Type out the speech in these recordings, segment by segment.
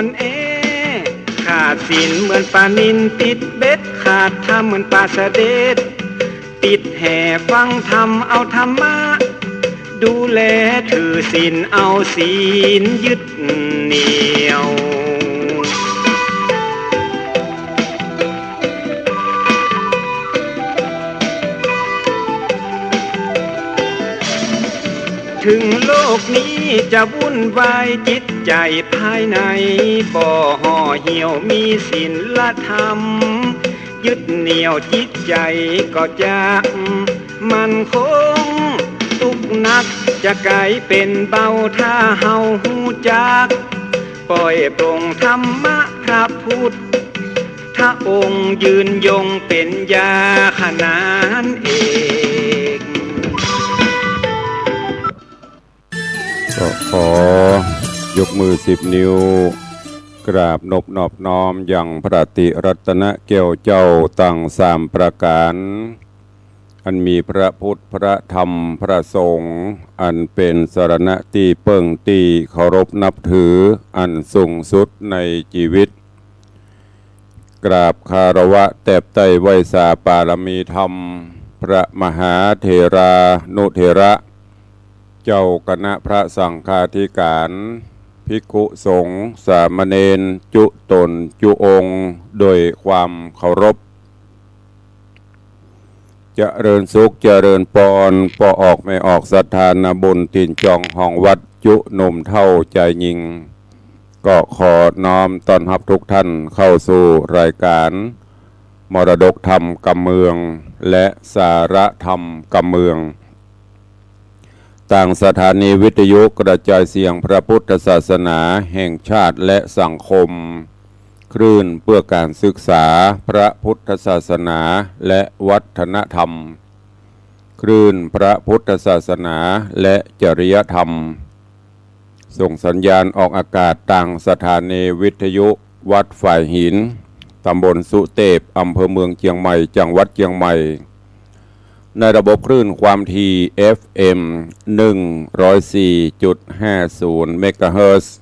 นเอขาดศีลเหมือนปลานินติดเบ็ดขาดธรรมเหมือนปลาเสด็จติดแห่ฟังธรรมเอาธรรมะดูแลถือศีลเอาศีลยึดเหนี่ยวถึงโลกนี้จะวุ่นวายจิตใจภายในบ่ห่อเหี่ยวมีศีลธรรมยึดเหนี่ยวจิตใจก็จะมั่นคงทุกนักจะกลายเป็นเบาถ้าเฮาหูจักปล่อยปรงธรรมะพระพุทธองค์ยืนยงเป็นยาขนานเอกก็ขอยกมือ10 นิ้วกราบนอบน้อมอย่างพระติรัตนแก้วเจ้าตั้ง3 ประการอันมีพระพุทธพระธรรมพระสงฆ์อันเป็นสรณะที่เพิ่งที่เคารพนับถืออันสูงสุดในชีวิตกราบคารวะแตบไต้ไหว้สาปารมีธรรมพระมหาเถรานุเถระเจ้าคณะพระสังฆาธิการภิกขุสงฆ์สามเณรจุตนจุองค์โดยความเคารพเจริญสุขเจริญปอนปอออกไม่ออกศรัทธานาบุญตินจองห้องวัดจุหนุ่มเท่าใจยิงก็ขอน้อมต้อนรับทุกท่านเข้าสู่รายการมรดกธรรมกำเมืองและสาระธรรมกำเมืองต่างสถานีวิทยุกระจายเสียงพระพุทธศาสนาแห่งชาติและสังคมคลื่นเพื่อการศึกษาพระพุทธศาสนาและวัฒนธรรมคลื่นพระพุทธศาสนาและจริยธรรมส่งสัญญาณออกอากาศต่างสถานีวิทยุวัดฝ่ายหินตำบลสุเทพอำเภอเมืองเชียงใหม่จังหวัดเชียงใหม่ในระบบคลื่นความถี่ FM 104.50 เมกะเฮิรตซ์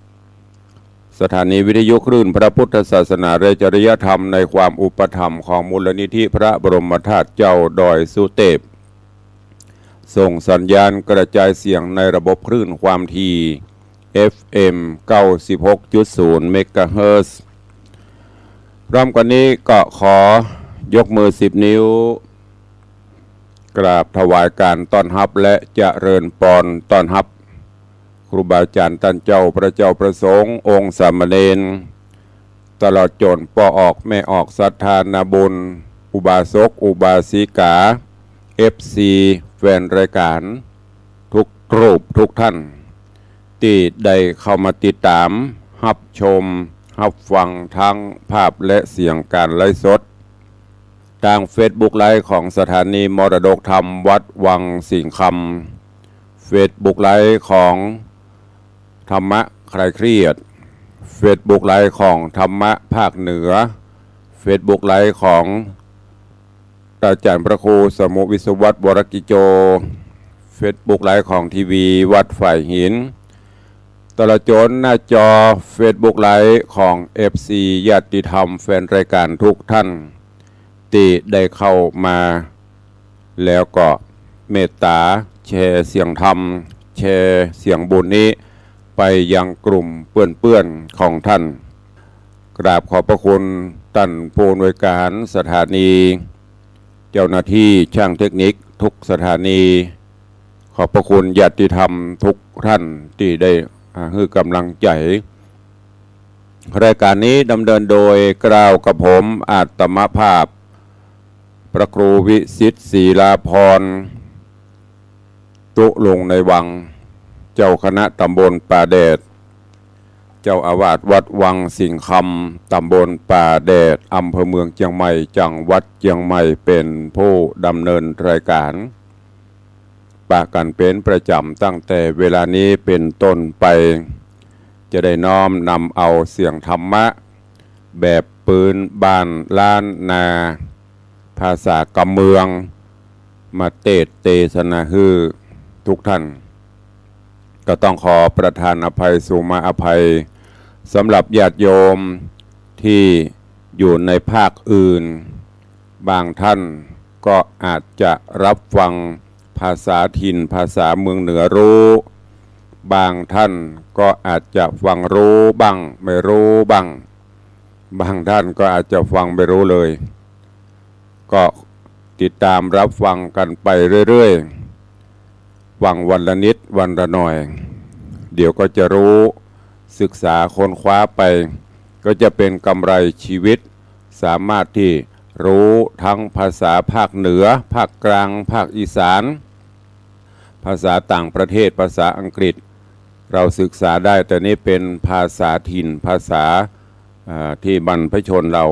สถานีวิทยุคลื่นพระพุทธศาสนาและจริยธรรมในความอุปถัมภ์ของมูลนิธิพระบรมธาตุเจ้าดอยสุเทพส่งสัญญาณกระจายเสียงในระบบคลื่นความถี่ FM 96.0 เมกะเฮิรตซ์พร้อมกันนี้ก็ขอยกมือ10 นิ้วกราบถวายการต้อนรับและเจริญปอนต้อนรับครูบาอาจารย์ท่านเจ้าพระเจ้าประสงค์องค์สามเณรตลอดจนปอออกแม่ออกศรัทธานาบุญอุบาสกอุบาสิกา FC แฟนรายการทุกรูปทุกท่านที่ได้เข้ามาติดตามรับชมรับฟังทั้งภาพและเสียงการไลฟ์สดทาง Facebook ไลฟ์ของสถานีมรดกธรรมวัดวังสิงห์คำ Facebook ไลฟ์ของธรรมะคลายเครียด Facebook ไลฟ์ของธรรมะภาคเหนือ Facebook ไลฟ์ของอาจารย์พระครูสมุวิศวัตรวรกิโจ Facebook ไลฟ์ของทีวีวัดฝ่ายหินตลอดจนหน้าจอ Facebook ไลฟ์ของ FC ญาติธรรมแฟนรายการทุกท่านที่ได้เข้ามาแล้วก็เมตตาแชร์เสียงธรรมแชร์เสียงบุญนี้ไปยังกลุ่มเพื่อนๆของท่านกราบขอบพระคุณท่านผู้อำนวยการสถานีเจ้าหน้าที่ช่างเทคนิคทุกสถานีขอบพระคุณญาติธรรมทุกท่านที่ได้ให้กำลังใจรายการนี้ดำเนินโดยกล่าวกับผมอาตมภาพพระครูวิสิทธิ์ศรีลาภรณ์ตุลงในวังเจ้าคณะตำบลป่าแดดเจ้าอาวาสวัดวังสิงห์คำตำบลป่าแดดอำเภอเมืองเชียงใหม่จังหวัดเชียงใหม่เป็นผู้ดำเนินรายการปะกันเป็นประจำตั้งแต่เวลานี้เป็นต้นไปจะได้น้อมนำเอาเสียงธรรมะแบบปืนบ้านล้านนาภาษากำเมืองมาเทศนาฮือทุกท่านก็ต้องขอประทานอภัยสุมาอภัย สำหรับญาติโยมที่อยู่ในภาคอื่นบางท่านก็อาจจะรับฟังภาษาถิ่นภาษาเมืองเหนือรู้บางท่านก็อาจจะฟังรู้บ้างไม่รู้บ้างบางท่านก็อาจจะฟังไม่รู้เลยก็ติดตามรับฟังกันไปเรื่อยๆฟังวันละนิดวันละหน่อยเดี๋ยวก็จะรู้ศึกษาค้นคว้าไปก็จะเป็นกำไรชีวิตสามารถที่รู้ทั้งภาษาภาคเหนือภาคกลางภาคอีสานภาษาต่างประเทศภาษาอังกฤษเราศึกษาได้แต่นี่เป็นภาษาถิ่นภาษาที่บรรพชนเรา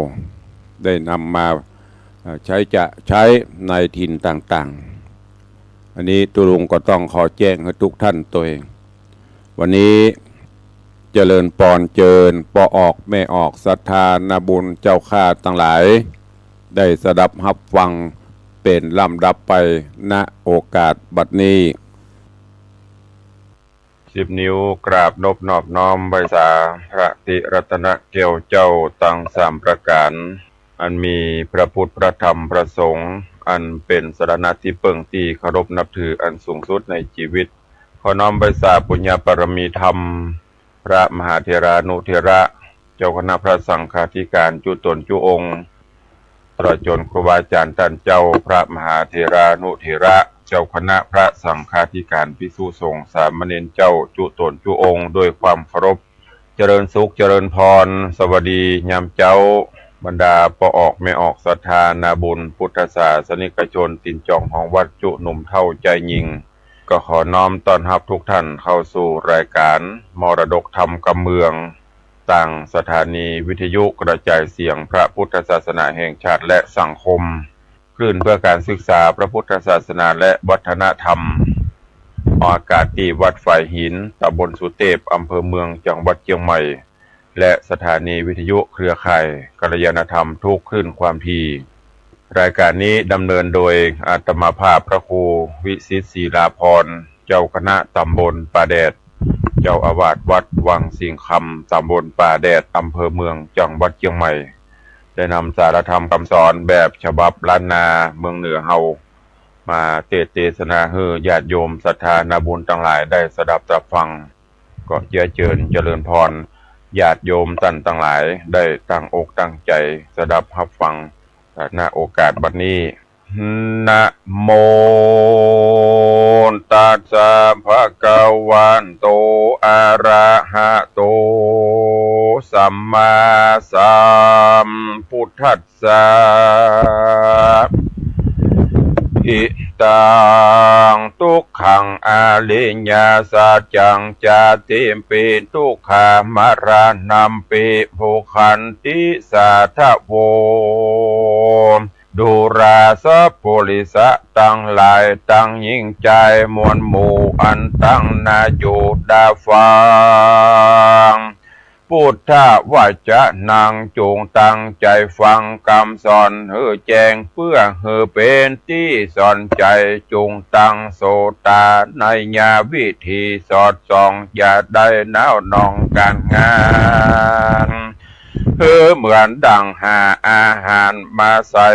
ได้นำมาใช้ในถิ่นต่างๆอันนี้ตุลุงก็ต้องขอแจ้งให้ทุกท่านตัวเองวันนี้เจริญปอนเจิญปออกแม่ออกศรัทธานาบุญเจ้าข้าทั้งหลายได้สดับรับฟังเป็นลำดับไปณโอกาสบัดนี้10 นิ้วกราบนบนอบน้อมใบสาพระติรัตนเกลียวเจ้าตั้ง3 ประการอันมีพระพุทธพระธรรมพระสงฆ์อันเป็นสรณะที่เปิ่งที่เคารพนับถืออันสูงสุดในชีวิตขอน้อมใบสาปุญญาปรมีธรรมพระมหาเถรานุเถระเจ้าคณะพระสังฆาธิการจุตนจุองค์ตลอดจนครูบาอาจารย์ท่านเจ้าพระมหาเถรานุเถระเจ้าคณะพระสังฆาธิการภิกษุสงฆ์สามเณรเจ้าจุตนจุองค์ด้วยความเคารพเจริญสุขเจริญพรสวัสดียามเจ้าบรรดาปออกไม่ออกศรัทธานาบุญพุทธศาสนิกชนตินจองของวัดจุหนุ่มเท่าใจยิงก็ขอน้อมต้อนรับทุกท่านเข้าสู่รายการมรดกธรรมกำเมืองต่างสถานีวิทยุกระจายเสียงพระพุทธศาสนาแห่งชาติและสังคมคลื่นเพื่อการศึกษาพระพุทธศาสนาและวัฒนธรรมออกอากาศที่วัดฝ่ายหินตำบลสุเทพอำเภอเมืองจังหวัดเชียงใหม่และสถานีวิทยุเครือข่ายกัลยาณธรรมทุกคลื่นความถี่รายการนี้ดำเนินโดยอาตมาภาพพระครูวิสิตศรีลาภรณ์เจ้าคณะตำบลป่าแดดเจ้าอาวาสวัดวังสิงคำตำบลป่าแดดอำเภอเมืองจังหวัดเชียงใหม่ได้นำสารธรรมคำสอนแบบฉบับล้านนาเมืองเหนือเฮามาเทศนาให้ญาติโยมศรัทธานาบุญทั้งหลายได้สดับรับฟังก็เจริญพรญาติโยมท่านทั้งหลายได้ตั้งอกตั้งใจสดับรับฟังณโอกาสบัดนี้นะโมตัสสะภะคะวันโตอะระหะโตสัมมาสัมพุทธัสสะอิตังทุกขังอริยสัจจังจาติปิทุกขามรณัมปิภูคันติสาทะโวดูราสะโพลิสะตั้งหลายตั้งยิ่งใจมวลหมู่อันตั้งนาอยู่ดาฟังพุทธวจนังจงตั้งใจฟังคำสอนเฮือแจ้งเพื่อเฮือเป็นที่สอนใจจงตั้งโสตาในญาวิธีสอดส่องอย่าได้น้าวนองการงานเหมือนดังหาอาหารมาใส่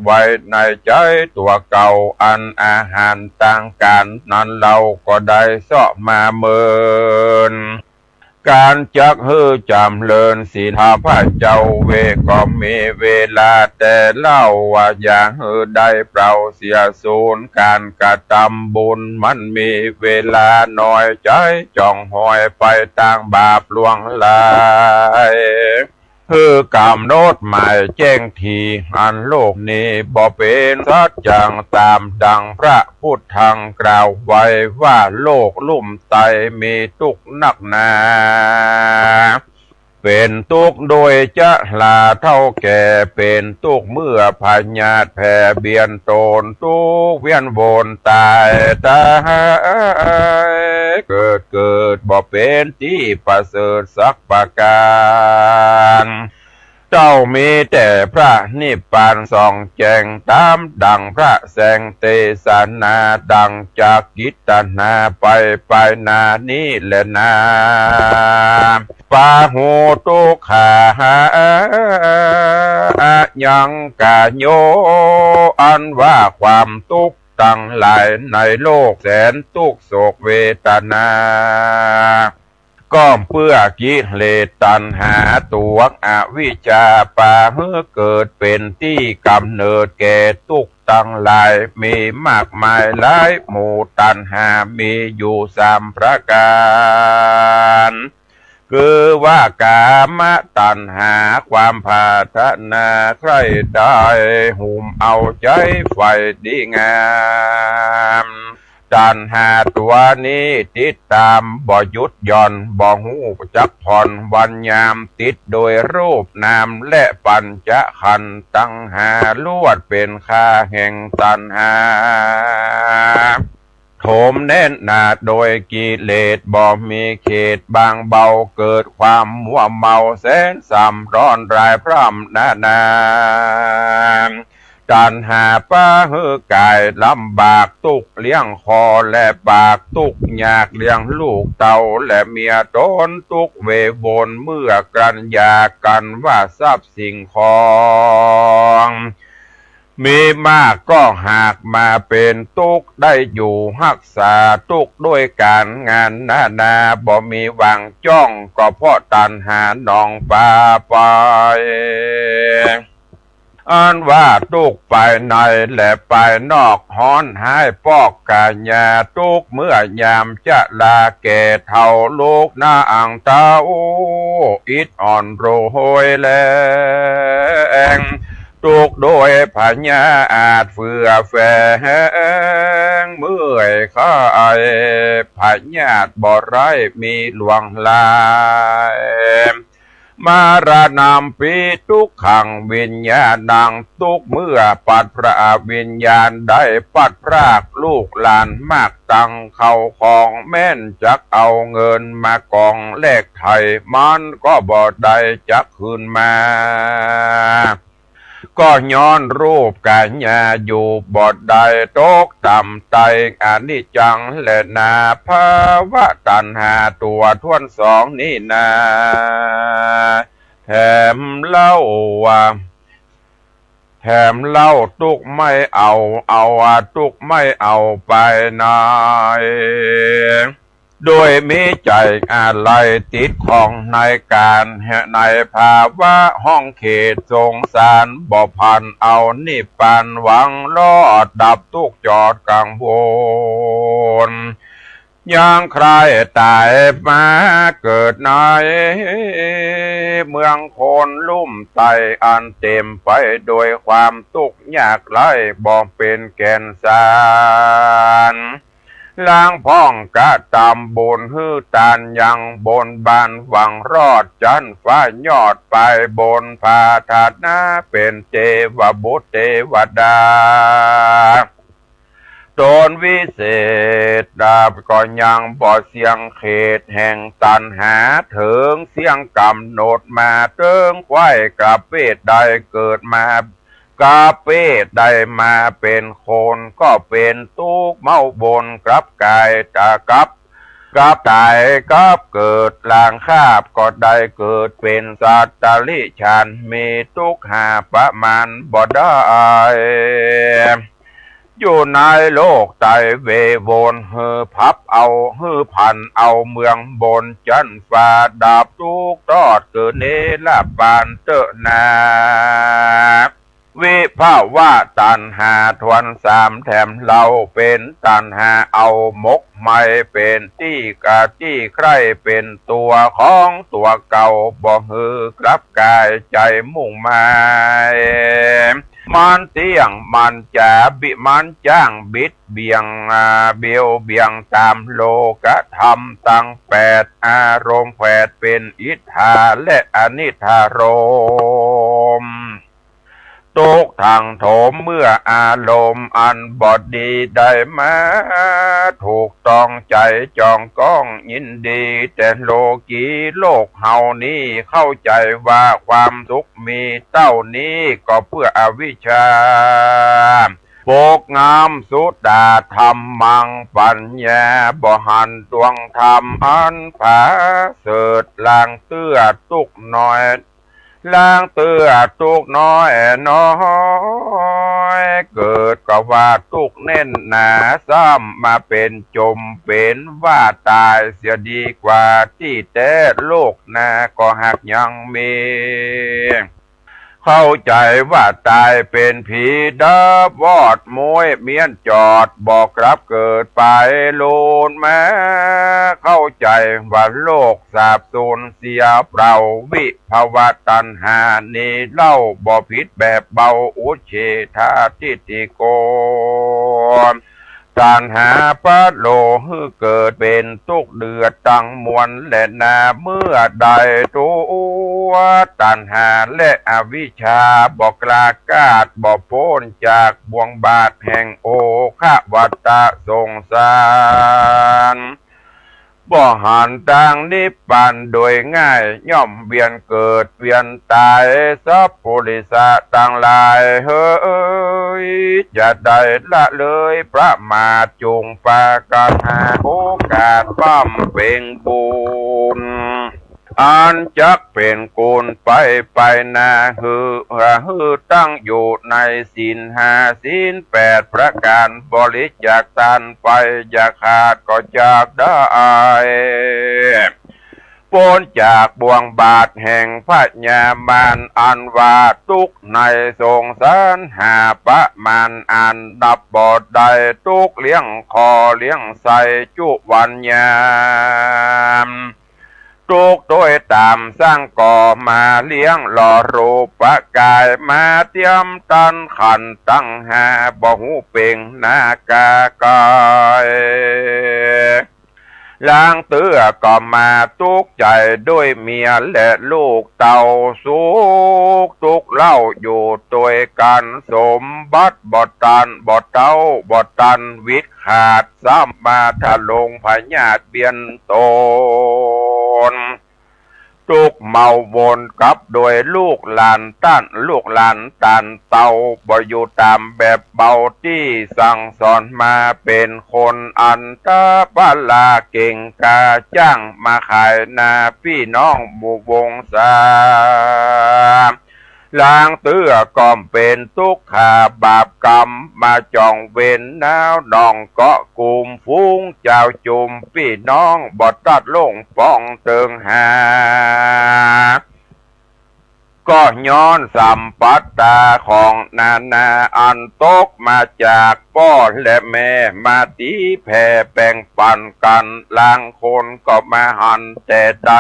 ไว้ในใจตัวเก่าอันอาหารต่างกันนั้นเราก็ได้เสาะมาเมินการจักจำเลินศีลพระเจ้าเวก็มีเวลาแต่เล่าว่าอย่างได้เปล่าเสียสูญการกระทำบุญมันมีเวลาน้อยใจจ้องหอยไปต่างบาปลวงลายกำหนดหมายแจ้งทีอันโลกนี้บ่เป็นสัจจังตามดังพระพุทธังกล่าวไว้ว่าโลกลุ่มไตมีทุกข์นักหนาเป็นทุกข์โดยจะลาเท่าแก่เป็นทุกข์เมื่อพญาติแผ่เบียนตนทุกข์เวียนวนตายตายเกิดบ่เป็นที่ประเสริฐสักประการ เจ้ามีแต่พระนิพพานส่องแจ้งตามดังพระแสงเตสนาดังจากกิตนาไปนานี้แหละนาปาหูตุขายังกะโยอันว่าความทุกข์ตั้งหลายในโลกแสนทุกข์โศกเวทนาก็เพื่อกิเลสตัณหาตัวอวิชชาปาเมื่อเกิดเป็นที่กำเนิดแก่ทุกข์ตั้งหลายมีมากมายหลายหมู่ตัณหามีอยู่3 ประการคือว่ากามตัณหาความปรารถนาใครได้หุ่มเอาใจไฟดีงามตัณหาตัวนี้ติดตามบ่หยุดหย่อนบ่หูจักผ่อนวันยามติดโดยรูปนามและปัญจขันธ์ตั้งหาลวดเป็นค่าแห่งตัณหาโถมแน่นหนาโดยกิเลสบ่มีเขตบางเบาเกิดความมัวเมาแสนสัมร้อนรายพร่ำนาตัณหาป้าหือกายลำบากตุกเลี้ยงคอและปากตุกยากเลี้ยงลูกเต่าและเมียตนตุกเวบนเมื่อกันยากันว่าทรัพย์สิ่งของมีมากก็หากมาเป็นตุกได้อยู่รักษาตุกด้วยการงานนาบ่มีหวังจ้องก็เพราะตัณหาหนองปาไปอันว่าตุกไปในและไปนอกฮ้อนหายปอกกาญาตุกเมื่อยามจะลาแก่เท่าลูกหน้าอ่างเต้าอิดอ่อนโรยแรงตุกโดยพญาอาจเฟือแฝงเมื่อยข้าไอพญาตบ่ไรมีหลวงลายมารานามปีทุกขังวิญญาณดังทุกเมื่อปัดพระวิญญาณได้ปัดพรากลูกหลานมากตังเข้าของแม่นจักเอาเงินมากองแลกไทยมันก็บ่ได้จักคืนมาก็ย้อนรูปกายญาอยู่บ่ได้ตกต่ำไตอนิจจังและนาภาวะตัณหาตัวทวนสองนี่นาแถมเล่าตุกไม่เอาตุกไม่เอาไปไหนโดยมีใจอะไรติดของในการในภาวะห้องเขตสงสารบ่พันเอานิพพานหวังรอดดับทุกจอดกังวลยังใครตายมาเกิดในเมืองคนลุ่มไตอันเต็มไปโดยความทุกข์ยากไร้บ่เป็นแก่นสารล้างพ้องกะตามบุญฮือตานยังบนบานหวังรอดจันฟ้ายอดไปบนพาธานาเป็นเทวบุตรเทวดาตนวิเศษดาบก็ยังบ่เสียงเขตแห่งตันหาถึงเสียงกำหนดมาเติงไว้กับเวทใดเกิดมากาเป้ได้มาเป็นคนก็เป็นทุกข์เมาบนกลับกายตะกับตายกับเกิดลางคาบก็ได้เกิดเป็นสัตตลิฉันมีทุกข์หาประมาณบ่ได้อยู่ในโลกไตเวโวนฮือพับเอาฮือพันเอาเมืองบนจันฟ้าดาบทุกตอดเกิดเนลาปานเตนาวิภาวะตัณหาทวน3แถมเราเป็นตัณหาเอามกไม่เป็นที่กะที่ใครเป็นตัวของตัวเก่าบ่ฮือกลับกายใจมุ่งหมายมันเตียงมันจะมันจ้างบิดเบียงเบียงตามโลกธรรมตั้ง8อารมณ์8เป็นอิทธาและอนิธารม ตกทางโถมเมื่ออารมณ์อันบอดดีได้มาถูกต้องใจจองก้องยินดีแต่โลกีโลกเฮานี้เข้าใจว่าความสุขมีเต้านี้ก็เพื่ออวิชชาโปกงามสุดาธรรมมังปัญญาบ่หันดวงธรรมอันผาเสดลางเตื้อตุกน้อยล้างเตื้อตุกน้อยน้อยเกิดก็ว่าตุกเน่นหนาซ้ำมาเป็นจมเป็นว่าตายเสียดีกว่าที่แต่โลกหน้าก็หักยังมีเข้าใจว่าตายเป็นผีดับวอดมวยเมียนจอดบอกรับเกิดไปโลนแม้เข้าใจว่าโลกสาบสูญเสียเปล่าวิภาวะตัณหานี้เล่าบ่ผิดแบบเบาอุเฉทาทิฏฐิโกตัณหาปะโลหือเกิดเป็นทุกข์เดือดตั้งมวลและนาเมื่อใดตัวตัณหาและอวิชชาบอกกลากาดบอกพ้นจากบ่วงบาทแห่งโอคะวัตตะสงสารบ่หันทางนิพพานโดยง่ายย่อมเวียนเกิดเวียนตายสัพพุริสะต่างหลายเฮ้ยจะได้ละเลยประมาทจงปากันหาโอกาสปั้มเป็นบุญอันจักเป็นกุลไปนาฮือตั้งอยู่ในศีลห้าศีลแปดประการบริจาคทานไปอย่าขาดก็จากได้พ้นจากบ่วงบาทแห่งพญามารอันว่าทุกข์ในสงสารหาประมาณอันดับบอดใดทุกข์เลี้ยงคอเลี้ยงใส่จุวันยามทุกโดยตามสร้างก่อมาเลี้ยงหล่อรูปกายมาเตรียมตันขันตั้งหาบ่หูเป่งนากากายล้างเตื้อก็มาทุกใจด้วยเมียและลูกเต่าสุกทุกเล่าอยู่ตัวกันสมบัติบ่ตันบ่เต้าบ่ตันวิตขาดซ้ำมาทะลงพญาตเบียนตนทุกเมาวนกับโดยลูกหลานต้านลูกหลานตันเต่าบ่อยู่ตามแบบเบาที่สั่งสอนมาเป็นคนอันตาบาลาเก่งกาจ้างมาขายนาพี่น้องบุวงศาล้างเตื้อก่อมเป็นทุกขาบาปกรรมมาจองเว้นนาวดองเกาะกลุ่มฟุ้งเจ้าจุมพี่น้องบอดตัดลงป้องเติงหาก็ย้อนสัมปัตตาของนานาอันตกมาจากพ่อและแม่มาตีแผ่แบ่งปันกันลางคนก็มาหันแต่ใจ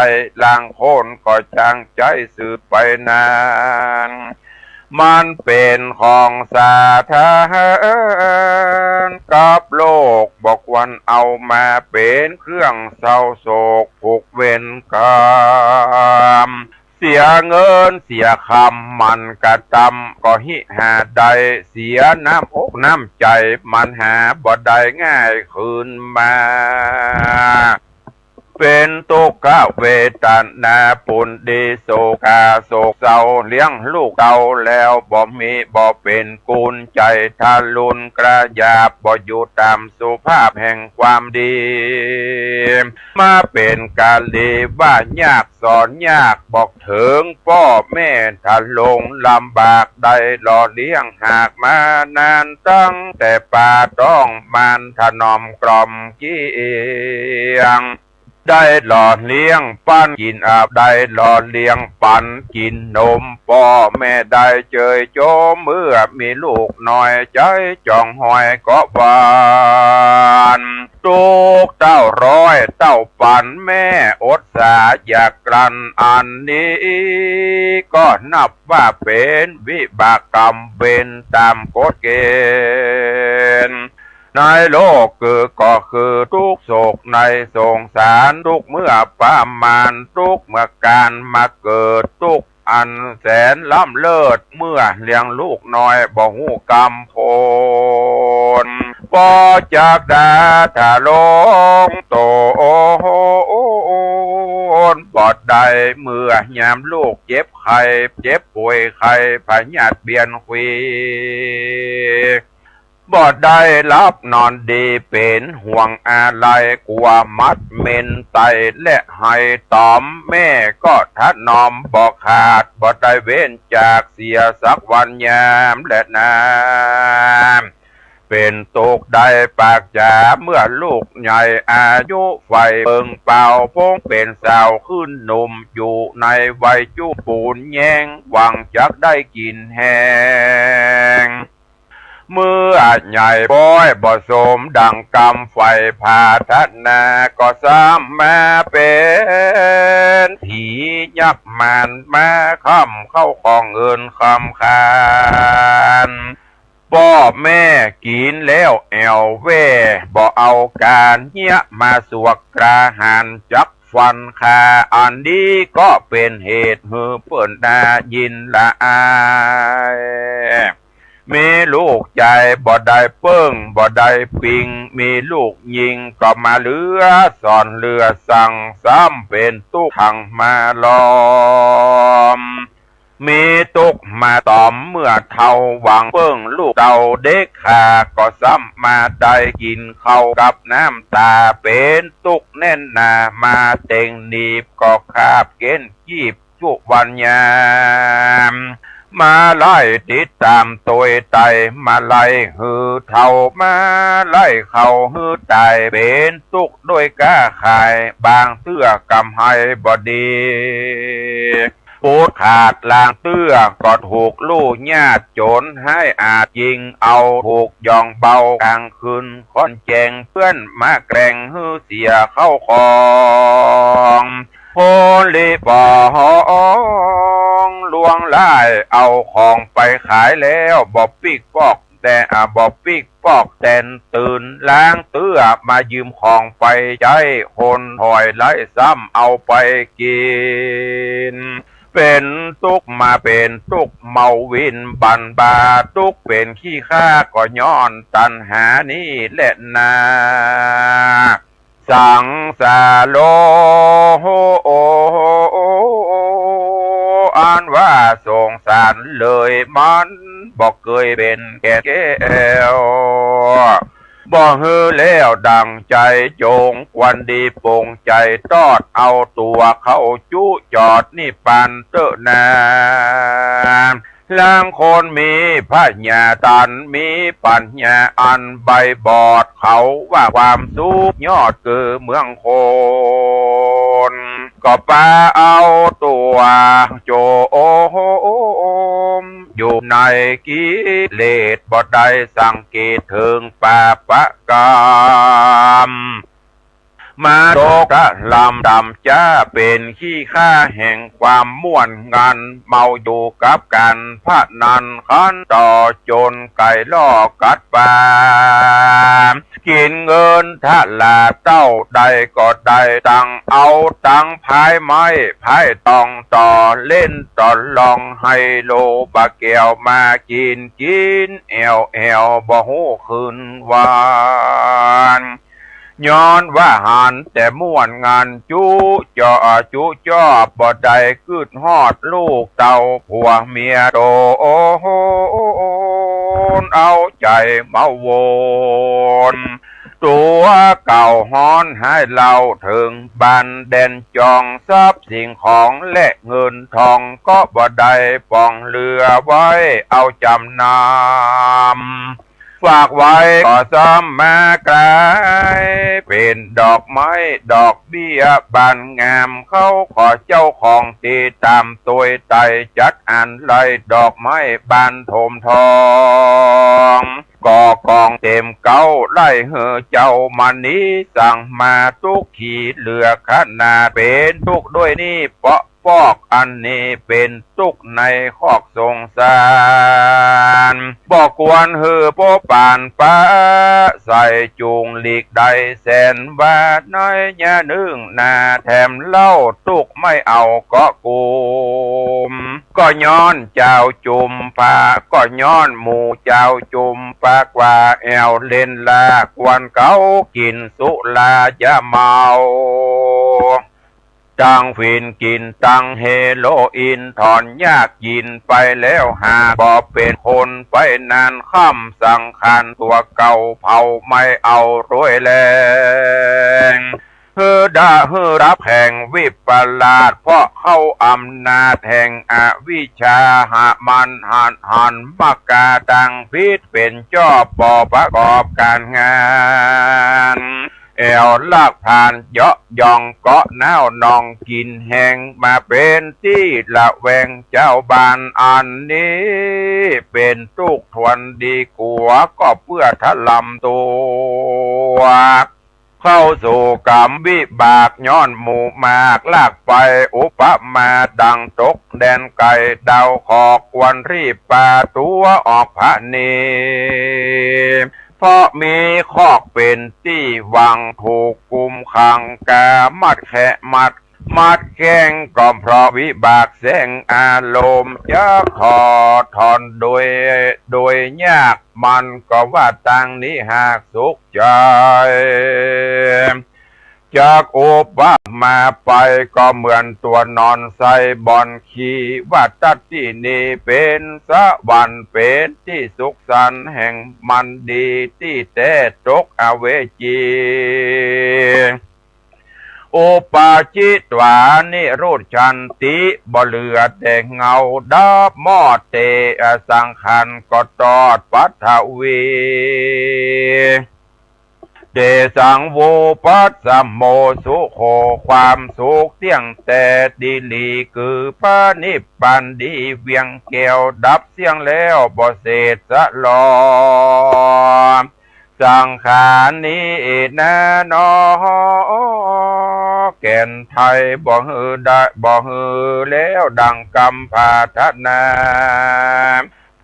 ลางคนก็ช่างใจสืบไปนานมันเป็นของสาธารกับโลกบอกวันเอามาเป็นเครื่องเศร้าโศกผูกเวรกรรมเสียเงินเสียคำมันกระตำก็หิหาใดเสียน้ำอกน้ำใจมันหาบ่ได้ง่ายคืนมาเป็นทุกขเวทนาปุณดีโศกาโศกเศร้าเลี้ยงลูกเก่าแล้วบ่มีบ่เป็นกุลใจทารุณกระยาบบ่อยู่ตามสุภาพแห่งความดีมาเป็นกาลีว่ายากสอนยากบอกถึงพ่อแม่ทาลงลำบากได้หล่อเลี้ยงหากมานานตั้งแต่ป่าต้องมันถนอมกล่อมเกียงได้หล่อเลี้ยงปั้นกินอาบได้หล่อเลี้ยงปั่นกินนมพ่อแม่ได้เจยโจมเมื่อมีลูกน้อยใจจ่องหอยก็บานทุกเต้าร้อยเต้าปั่นแม่อดสาอยากกลั้นอันนี้ก็นับว่าเป็นวิบากกรรมเป็นตามกฎเกณฑ์ในโลกก็คือทุกโศกในสงสารทุกเมื่อประมาณทุกเมื่อการมาเกิดทุก อันแสนล้ำเลิศเมื่อเลี้ยงลูกน้อยบ่หูกำโพนบ่จากดาถาลงโตนปอดใดเมื่อยามลูกเจ็บไข้เจ็บป่วยไข้พญาติเบียนคุยบ่ได้รับนอนดีเป็นห่วงอะไรกลัวมัดเมนไตและให้ตอมแม่ก็ทัดนอมบ่ขาดบ่ได้เว้นจากเสียสักวันยามและน้ำเป็นตกได้ปากจ๋าเมื่อลูกใหญ่อายุไฟเปิงเป่าพงเป็นสาวขึ้นหนุ่มอยู่ในวัยจุปูนแยงหวังจักได้กินแห้งเมื่อใหญ่ป้อยบ่สมดังกำไฟพาทัดนาก็ซ้ำมาเป็นผียับมันมาค่ำเข้าของเงินคำคานพ่อแม่กินแล้วแอวเว่บ่เอาการเหี้ยมาสวกกระหานจักฟันคาอันนี้ก็เป็นเหตุหือเปิ่นดายินละอายมีลูกใจบ่ได้เปิ้งบ่ได้ปิงมีลูกยิงก็มาเรือสอนเรือสั่งซ้ำเป็นตุกทางมาล้อมมีตุกมาตอมเมื่อเท่าหวังเปิ้งลูกเต่าเด็กขาก็ซ้ำมาได้กินเข้ากับน้ำตาเป็นตุกแน่นหนามาเต็งหนีบก็คาบเก้นจีบจุวันยามมาไล่ติดตามตัวไตมาไล่หือเท่ามาไล่เขาหือตายเป็นตุกด้วยก้าขายบางเตื้อกำให้บดีปูดขาดลางเตื้อก็ถูกลู่ญาติโจรให้อาจยิงเอาถูกยองเบากลางคืนค่อนแจงเพื่อนมาแกล้งหือเสียเข้าของโพลีปองลวงไล่เอาของไปขายแล้วบ่ปิกปอกแต่บ่ปิกปอกแต่นตื่นล้างเตื้อมายืมของไปใจคนถอยไล่ซ้ำเอาไปกินเป็นตุกมาเป็นตุกเมาวินบันบาตุกเป็นขี้ข้าก็ย้อนตันหานี่แหละนาสังสาโลโออ่านว่าสงสารเลยมันบอกเคยเป็นแก่แก้วบ่ฮือแล้วดังใจจงควันดีปงใจตอดเอาตัวเข้าจุจอดนี่ปันเตอนาลางคนมีพระญาตันมีปัญญาอันใบบอดเขาว่าความสุขยอดคือเมืองโคนก็ปาเอาตัวโจมอยู่ในกิเลสบ่ได้สังเกตถึงปาปะกรรมมาโดกะลำดำจ้าเป็นขี้ข้าแห่งความม่วนงันเมาอยู่กับกันพระนันขันต่อจนไก่ล่อกัดปากินเงินถ้าลาเต้าใดก็ได้ตังเอาตังพายไม้พายตองต่อเล่นต่อลองให้โลบะแก้วมากินแอวบ่หูคืนวานย้อนว่าหันแต่ม่วนงานจุจ่อบ่ได้คืดฮอดลูกเต่าผัวเมียโตเอาใจเมาวนตัวเก่าฮ้อนให้เราถึงบันเด่นจองทรัพย์สิ่งของและเงินทองก็บ่ได้ปองเรือไว้เอาจำนำฝากไว้ก็ซ้ำมากลายเป็นดอกไม้ดอกเบี้ยบานงามเขาขอเจ้าของตีตามตัวไตจัดอันไล่ดอกไม้บานโถมทองก่อกองเต็มเก้าไล่เหือเจ้ามันนี้สั่งมาทุกขีเหลือขนาดเป็นทุกด้วยนี่เปาะปอกอันนี้เป็นตุกในคอกสงสารบอกกวนเหือโปปานป้าใส่จูงหลีกใดแสนบาทน้อยยานึ่งนาแถมเล่าตุกไม่เอาก็กุม ก็ย้อนเจ้าจุมปาก็ย้อนหมู่เจ้าจุมปากว่าแอวเล่นลากวนเขากินสุลาจะเมาตังฟินกินตังเฮโรอีนถอนยากกินไปแล้วหาบ่เป็นคนไปนานค่ำสังขารตัวเก่าเผาไม่เอารวยแรงเฮือด่าเฮือรับแห่งวิปลาสเพราะเข้าอำนาจแห่งอวิชชาหามันหันมากาดังพิษเป็นจ้อปอประกอบการงานแอวลากผ่านเยาะยองเกาะแนวนองกินแหงมาเป็นที่ละแวงเจ้าบ้านอันนี้เป็นทุกทวนดีกว่าก็เพื่อทะลำตัวเข้าสู่กรรมวิบากย้อนหมู่มากลากไปอุปมาดังตกแดนไก่ดาวขอกวันรีบปาตัวออกพระเนเพราะมีคอกเป็นที่วังถูกกุมขังกามัดแขะมัดแข้งก็เพราะวิบากแสงอารมณ์จะขอถอนโดยยากมันก็ว่าตังนี้หากสุขใจจากโอปมาไปก็เหมือนตัวนอนใส่บอนขี่ว่าตัดที่นี่เป็นสวรรค์เป็นที่สุขสันต์แห่งมันดีที่แต่ตกอเวจีโอปาจิตวานิโรธชันติบ่เหลือแต่เงาดับมอดเตอสังขันก็ตอดปัทวี เดสังโวปัสสมโมสุโขความสุขเที่ยงแต่ดีลีคือพระนิพพานดีเวียงแก้วดับเสียงแล้วบ่เศษสะลอสังขารนี้นะนอแก่นไทยบ่ฮือได้บ่ฮือแล้วดังกำพาทนา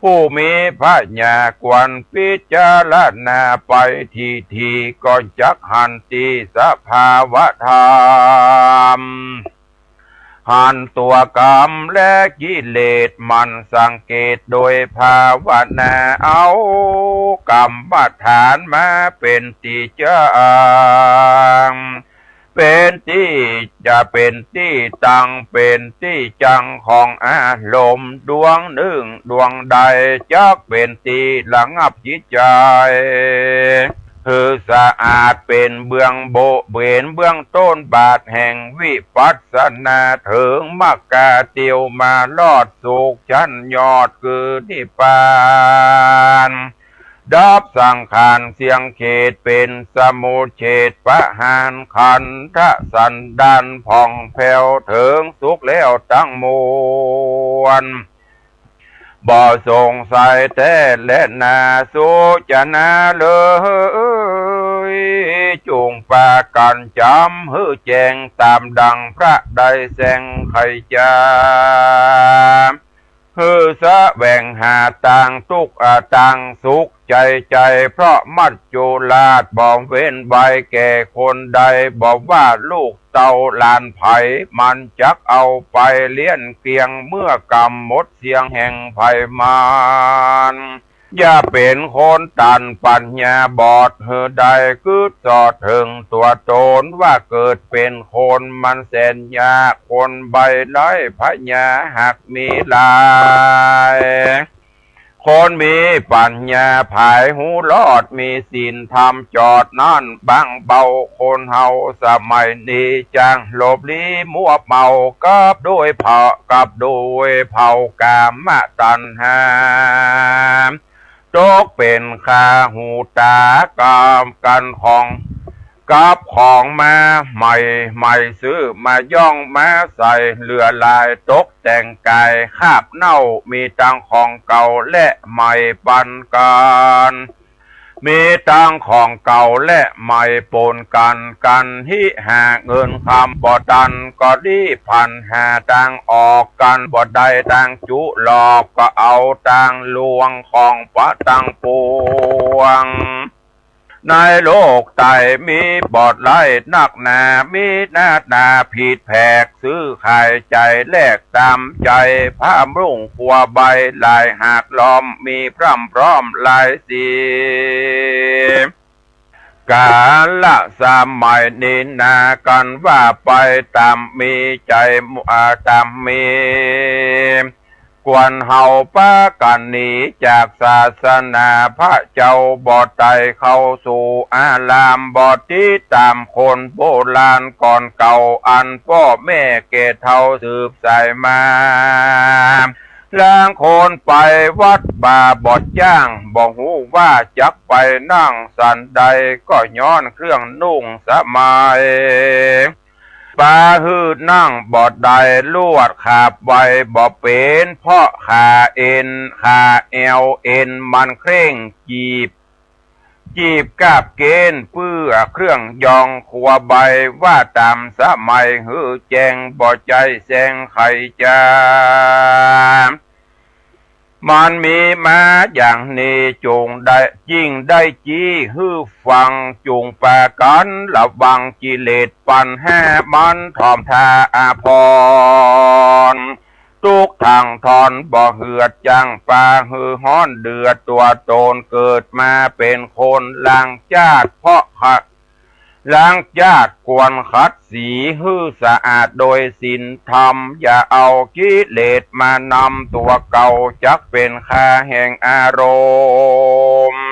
ผู้มีพระญาณควรพิจารณาไปทีก่อนจักหันติสภาวะธรรมหันตัวกรรมและกิเลสมันสังเกตโดยภาวนาเอากรรมฐานมาเป็นที่จังเป็นที่จะเป็นที่ตั้งเป็นที่จังของอารมณ์ดวงหนึ่งดวงใดจักเป็นที่ระงับจิตใจคือสะอาดเป็นเบื้องโบเบือนเบื้องต้นบาทแห่งวิปัสสนาถึงมรรคเตียวมาลอดสุขชั้นยอดคือนิพพานดับสังขารเสียงเขตเป็นสมุเฉดปะหานขันธสันดานผ่องแผ้วถึงสุขแล้วตั้งมวลบ่สงสัยแต่และนาสุจนาเลยจุงปากันจำฮือแจงตามดังพระใดแสงไขจาฮือสะแหว่งหาต่างทุกต่างสุขใจเพราะมัจจุราชบอกเว้นใบแก่คนใดบอกว่าลูกเต่าลานไผ่มันจักเอาไปเลี้ยนเกียงเมื่อกำหมดเสียงแห่งไผ่มานอย่าเป็นคนตันปัญญาบอดเฮือใดคืดสอดถึงตัวตนว่าเกิดเป็นคนมันแสนยากคนใบไร้พญาหักมีลายคนมีปัญญาภายหูรอดมีศีลธรรมจอดนั่นบังเบาคนเฮาสมัยนี้จังหลบลี้มัวเมากับด้วยเผากับด้วยเผากามตัณหาตกเป็นข้าหูตากามกันของกับของมาใหม่ซื้อมาย่องมาใส่เลือลายตกแต่งกายคาบเน่ามีตังของเก่าและใหม่ปันกันมีตังของเก่าและใหม่ปนกันที่หาเงินคำบ่ดันก็ดีพันหาตังออกกันบ่ได้ตังจุหลอกก็เอาตังลวงของปะตังปวง ในโลกไตมีบอดไล่นักหนามีหน้าตาผิดแผกซื้อขายใจแลกตามใจผ้ามรุ่งขัวใบลายหากล้อมมีพร่ำพร้อมลายสีกาละสมัยนี้นากันว่าไปตามมีใจตามมีกวนเฮาป้ากันหนีจากศาสนาพระเจ้าบอดไตเข้าสู่อารามบอดที่ตามคนโบราณก่อนเก่าอันพ่อแม่เกศเท่าสืบสายมาล้างโคนไปวัดป่าบอดย่างบอกหูว่าจักไปนั่งสันใดก็ย้อนเครื่องนุ่งสมัยปาหืดนั่งบอดใดลวดขาบไว้บ่เป็นเพราะขาเอ็นขาเอวเอ็นมันเคร่งจีบกาบเกณฑ์เพื่อเครื่องยองขัวใบว่าตามสมัยหือแจงบ่ใจแสงไขจามันมีมาอย่างนี้จงได้ยิ่งได้จี้ฮื้อฟังจุงแปกันระวังกิเลสปันแห่มันทอมทาอาพรทุกทางทอนบ่เหือดจังปาหือฮ้อนเดือดตัวโตนเกิดมาเป็นคนล้างจาดเพราะขัดล้างจาดกวนขัดสีหื้อสะอาดโดยศีลธรรมอย่าเอากิเลสมานำตัวเก่าจักเป็นค่าแห่งอารมณ์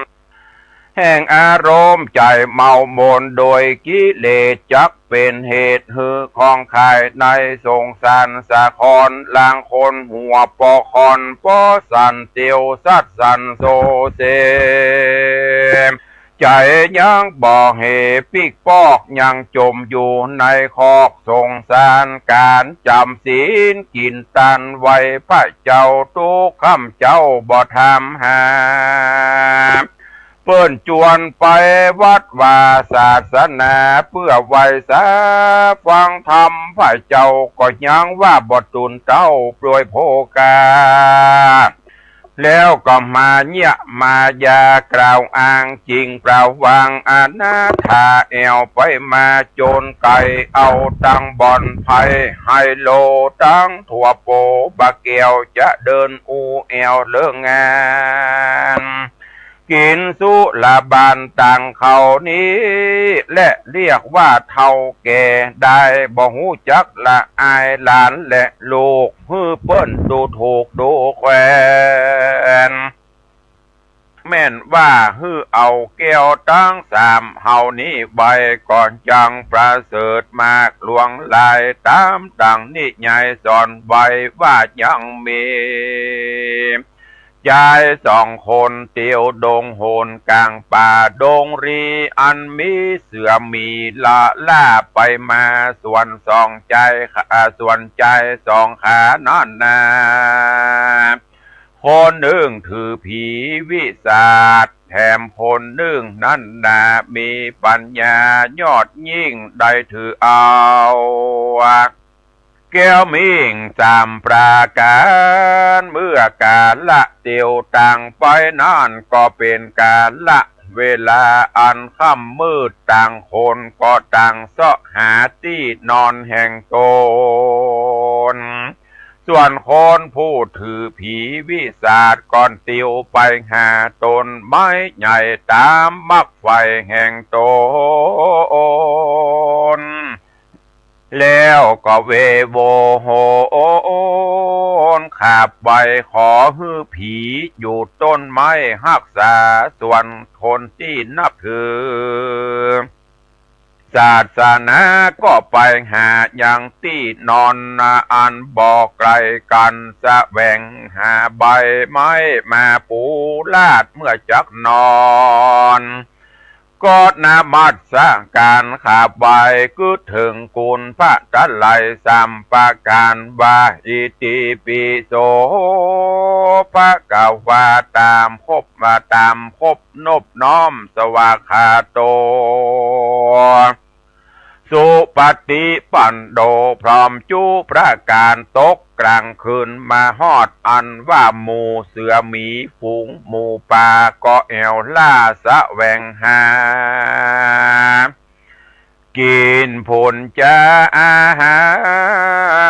ใจเมามนโดยกิเลสจักเป็นเหตุหือของขายในสงสารสะคอนลางคนหัวปอคอนปอสันเตียวสัดสันโซเซใจยังบ่เหปิกปอกยังจมอยู่ในคอกสงสารการจำศีลกินตันไว้พระเจ้าทุกคำเจ้าบ่ทำหาเปิ้นจวนไปวัดว่าศาสนาเพื่อไว้สาฟังธรรมพระเจ้าก็ยังว่าบ่ตุนเต้าโปรยโภกาแล้วก็มาเนี่ยมายากล่าวอ้างจริงเปล่าวางอนาถาแอวไปมาโจรไก่เอาตั้งบ่อนไพ่ไฮโลตั้งถั่วโปบะเกียวจะเดินอูแอวเลิกงานกินสุลาบานต่างเขานี้และเรียกว่าเท่าแก่ได้บ่หูจักละอายหลานและลูกฮือเปิ้นดูถูกดูแควนแม่นว่าฮือเอาแก้วตั้งสามเฮานี้ใบก่อนจังประเสริฐมากหลวงลายตามดังนิยายสอนใบว่ายังมียายสองคนเตียวดงโหนกลางป่าดงรีอันมีเสือมีละล่าไปมาส่วนสองใจส่วนใจสองขานอนนาคนหนึ่งถือผีวิสาทแถมคนหนึ่งนั่นนามีปัญญายอดยิ่งได้ถือเอาแก้วมิ่งสามปราการเมื่อกาละเตียวต่างไปนั่นก็เป็นกาละเวลาอันค่ำมืดต่างคนก็ต่างเสาะหาที่นอนแห่งตนส่วนคนผู้ถือผีวิสาทก่อนติวไปหาต้นไม้ใหญ่ตามมักไฟแห่งตนแล้วก็เวโวโหนขาบใบขอฮือผีอยู่ต้นไม้รักษาส่วนคนที่นับถือศาสนาก็ไปหาอย่างที่นอนอันบอกไกลกันแสวงหาใบไม้มาปูลาดเมื่อจักนอนก็นามัสการขาบใบก็ถึงกุลพระจันไลสัมปาการวาอิติปิโสพระกาวาตามคบมาตามคบนบน้อมสวาคาโตสุปฏิปันโดพร้อมจูประการตก กลางคืนมาฮอดอันว่าหมูเสือหมีฝูงหมูป่าก็แอวล่าสะแวงหากินผลจะอาหา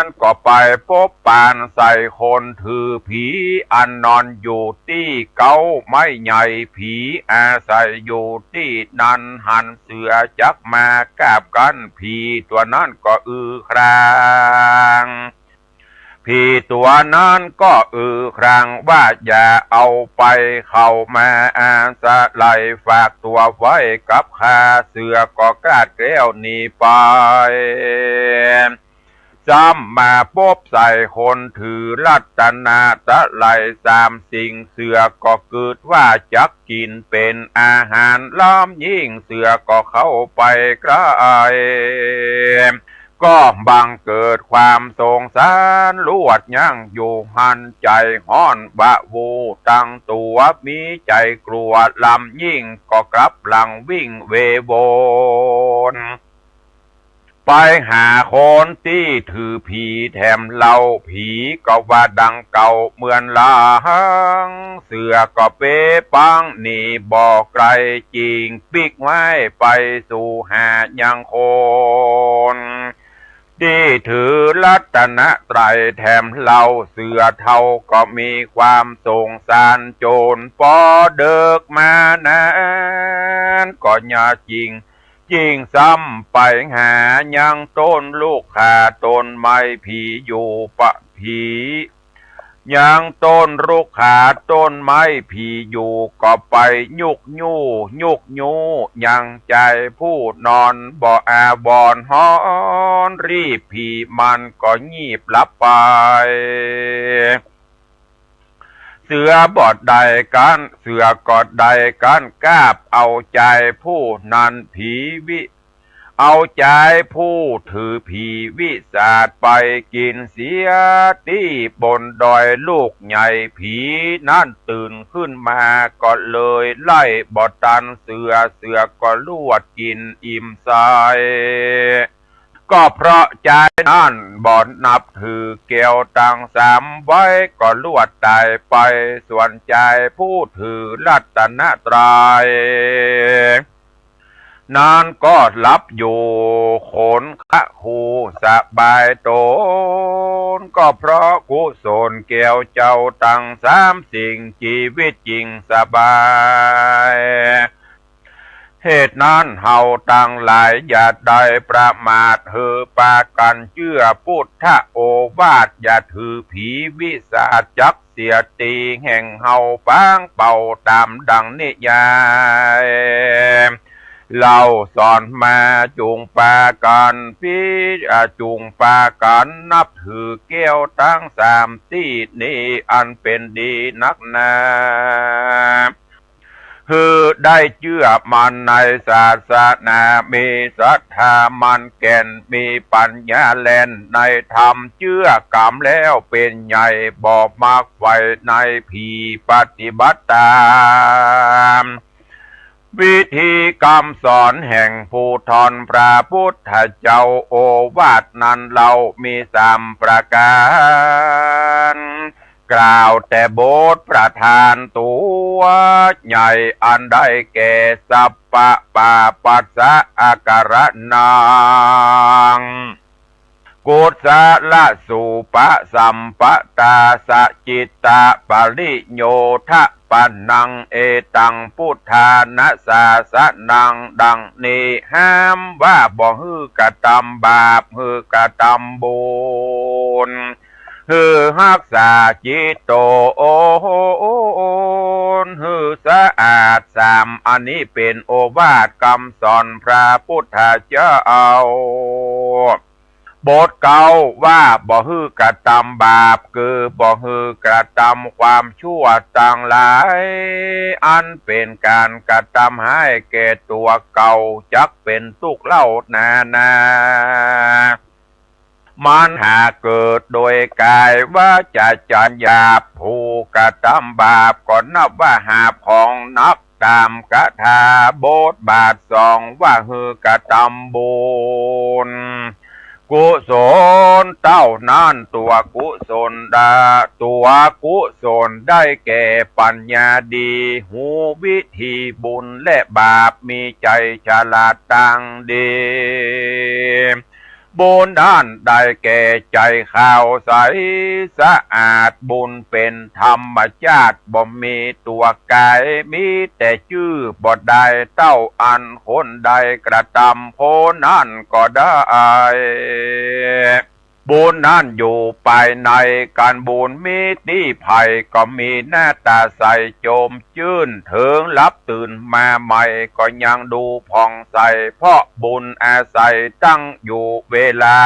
รก็ไปพบปานใส่คนถือผีอันนอนอยู่ที่เก้าไม้ใหญ่ผีอาศัยอยู่ที่นันหันเสือจักมากาบกันผีตัวนั้นก็ครางผีตัวนั้นก็ครางว่าอย่าเอาไปเข้ามาอาสะไลฝากตัวไว้กับข้าเสือก็กาดแก้วหนีไปซ้ำมาพบใส่คนถือรัตนาตะไลสามสิ่งเสือก็เกิดว่าจักกินเป็นอาหารล้อมยิ่งเสือก็เข้าไปใกล้ก็บังเกิดความสงสารลวดยั่งอยู่หันใจห้อนบะวูตั้งตัวมีใจกลัวลำยิ่งก็กลับหลังวิ่งเวโวนไปหาคนที่ถือผีแถมเล่าผีก็ว่าดังเก่าเหมือนลางเสือก็เป๊ปังนี่บอกไกลจริงปิกไว้ไปสู่หายังคนที่ถือรัตนไตรแถมเล่าเสือเท่าก็มีความสงสารโจรปอเดิกมานานก็อย่าจริงซ้ำไปหายังต้นลูกขาต้นไม้ผีอยู่ปะผียังต้นลูกขาต้นไม้ผีอยู่ก็ไปยุกยูยังใจผู้นอนบ่อาบอนฮอนรีบผีมันก็งีบลับไปเสือบอดใดกันเสือกอดใดกันกาบเอาใจผู้นั้นผีเอาใจผู้ถือผีวิสาดไปกินเสียที่บนดอยลูกใหญ่ผีนั่นตื่นขึ้นมาก็เลยไล่บอดตันเสือก็ลวดกินอิ่มใจก็เพราะใจนั่นบ่นับถือเกี่ยวตังสามไว้ก็ลวดตายไปส่วนใจผู้ถือรัตนตรัยนานก็หลับอยู่ขนคะคูสบายโตนก็เพราะกุศลเกี่ยวเจ้าตังสามสิ่งชีวิตจริงสบายเหตุนั้นเฮาตั้งหลายอย่าได้ประมาทเฮอปากันเชื่อพุทธโอวาทอย่าถือผีวิสาจักเสียตีแห่งเฮาปางเป่าตามดังนิยายเราสอนมาจุงปากันจุงปากันนับถือเกี้ยวทั้งสามที่นี้อันเป็นดีนักหนาคือได้เชื่อมันในศาสนามีศรัทธามันแก่นมีปัญญาแล่นในธรรมเชื่อกรรมแล้วเป็นใหญ่บอกมากไว้ในผีปฏิบัติตามวิธีกรรมสอนแห่งผู้ทอนพระพุทธเจ้าโอวาทนั้นเรามีสามประการกล่าวแต่โบสถ์ประธานตัวใหญ่อันได้แก่สัพพะปาปัสสะอาการนังกุศลสุปะสัมปตาสจิตตาปริโยทะปันนังเอตังพุทธานะสาสนังดังนี้ห้ามว่าบ่ฮือกระทำบาปฮือกระทำบุญฮือรักษาจิตโตโอนฮือสะอาดสามอันนี้เป็นโอวาทคำสอนพระพุทธเจ้าบทเก่าว่าบ่ฮือกระทำบาปคือบ่ฮือกระทำความชั่วต่างหลายอันเป็นการกระทำให้แก่ตัวเก่าจักเป็นทุกข์เล่านามันหากเกิดโดยกายว่าจะจัญญาผู้กระทำบาปก็นับว่าหาบของนักตามกถาบทบาทสองว่าฮือกระทำบุญ กุศลเต้านั่นตัวกุศลตัวกุศลได้แก่ปัญญาดีหูวิธีบุญและบาปมีใจฉลาดตังดีบุญด้านได้แก่ใจขาวใสสะอาดบุญเป็นธรรมชาติบ่มีตัวกายมีแต่ชื่อบ่ได้เต้าอันคนใดกระทำโพนั่นก็ได้บุญนั่นอยู่ภายในการบุญมีที่ภัยก็มีหน้าตาใสโจมชื่นถึงรับตื่นมาใหม่ก็ยังดูผ่องใสเพราะบุญอาศัยตั้งอยู่เวลา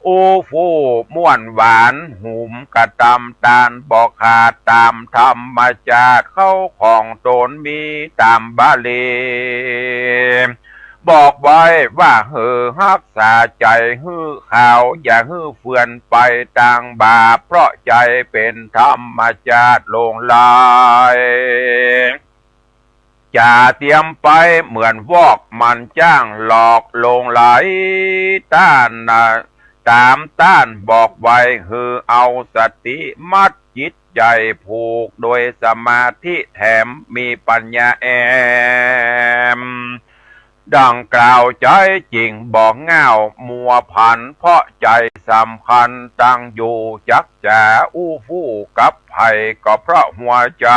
อูฟูม่วนหวานหุมกระตำตาลบอกขาดตามธรรมชาติเข้าของตนมีตามบาลีบอกไว้ว่ารักษาใจฮื้อข่าวอย่าฮื้อเฟื่อนไปต่างบาปเพราะใจเป็นธรรมชาติลงลายจะเตรียมไปเหมือนวอกมันจ้างหลอกลงไหลต้านตามต้านบอกไว้เอาสติมัดจิตใจผูกโดยสมาธิแถมมีปัญญาแอมดังกล่าวใจจริงบอกเงามัวพันเพราะใจสำคัญตั้งอยู่จักจ๋าอู้ฟู่กับไผ่ก็เพราะหัวใจ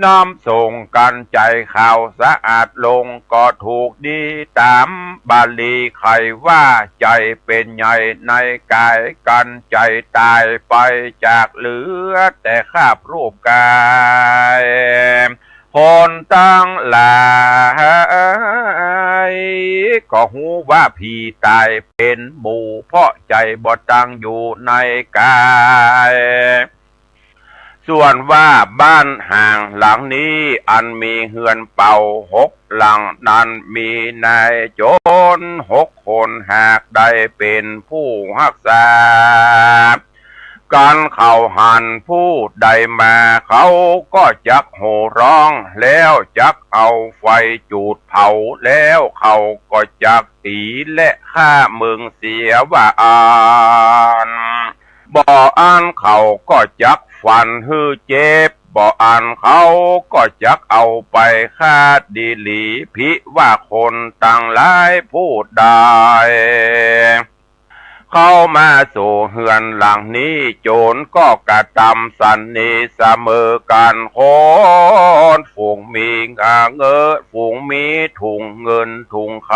น้ำส่งกันใจข่าวสะอาดลงก็ถูกดีตามบาลีใครว่าใจเป็นใหญ่ในกายกันใจตายไปจากเหลือแต่คราบรูปกายคนตั้งหลายก็หูว่าผีตายเป็นหมู่เพราะใจบ่ตั้งอยู่ในกายส่วนว่าบ้านห่างหลังนี้อันมีเฮือนเป่า6 หลังนั้นมีนายโจร6 คนหากได้เป็นผู้รักษาการเข้าหันผู้ใดมาเขาก็จักโห่ร้องแล้วจักเอาไฟจูดเผาแล้วเขาก็จักตีและฆ่ามึงเสียว่าอ่านบ่อ่านเขาก็จักฟันฮือเจ็บบ่อ่านเขาก็จักเอาไปฆ่าดีหลีพิว่าคนต่างหลายพูดได้เข้ามาสู่เฮือนหลังนี้โจรก็กระทำสันนิเสมอกันคนฝูงมีเงินฝูงมีถุงเงินถุงค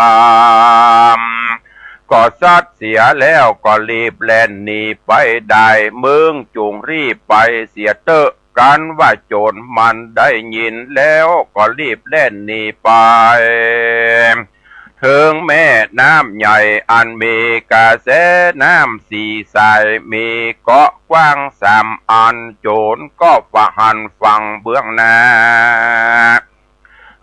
ำก็ซัดเสียแล้วก็รีบแล่นหนีไปได้มึงจุงรีบไปเสียเตอะกันว่าโจรมันได้ยินแล้วก็รีบแล่นหนีไปถึงแม่น้ำใหญ่อันมีกระแสน้ำสีสายมีเกาะกว้าง3 อันโจรก็หันฝั่งเบื้องหน้า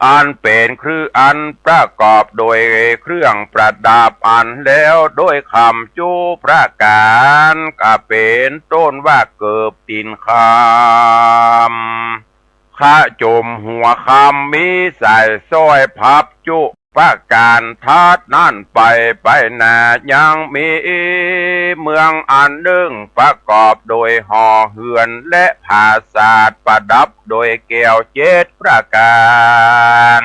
อันเป็นคืออันประกอบโดยเครื่องประดับอันแล้วโดยคำจูประการก็เป็นต้นว่าเกิบตินคำข้าจมหัวคำมีใส่ซ้อยพับจุประการทัดนั่นไปนายังมีเมืองอันหนึ่งประกอบโดยหอเฮือนและผาศาสตร์ประดับโดยแก้ว7 ประการ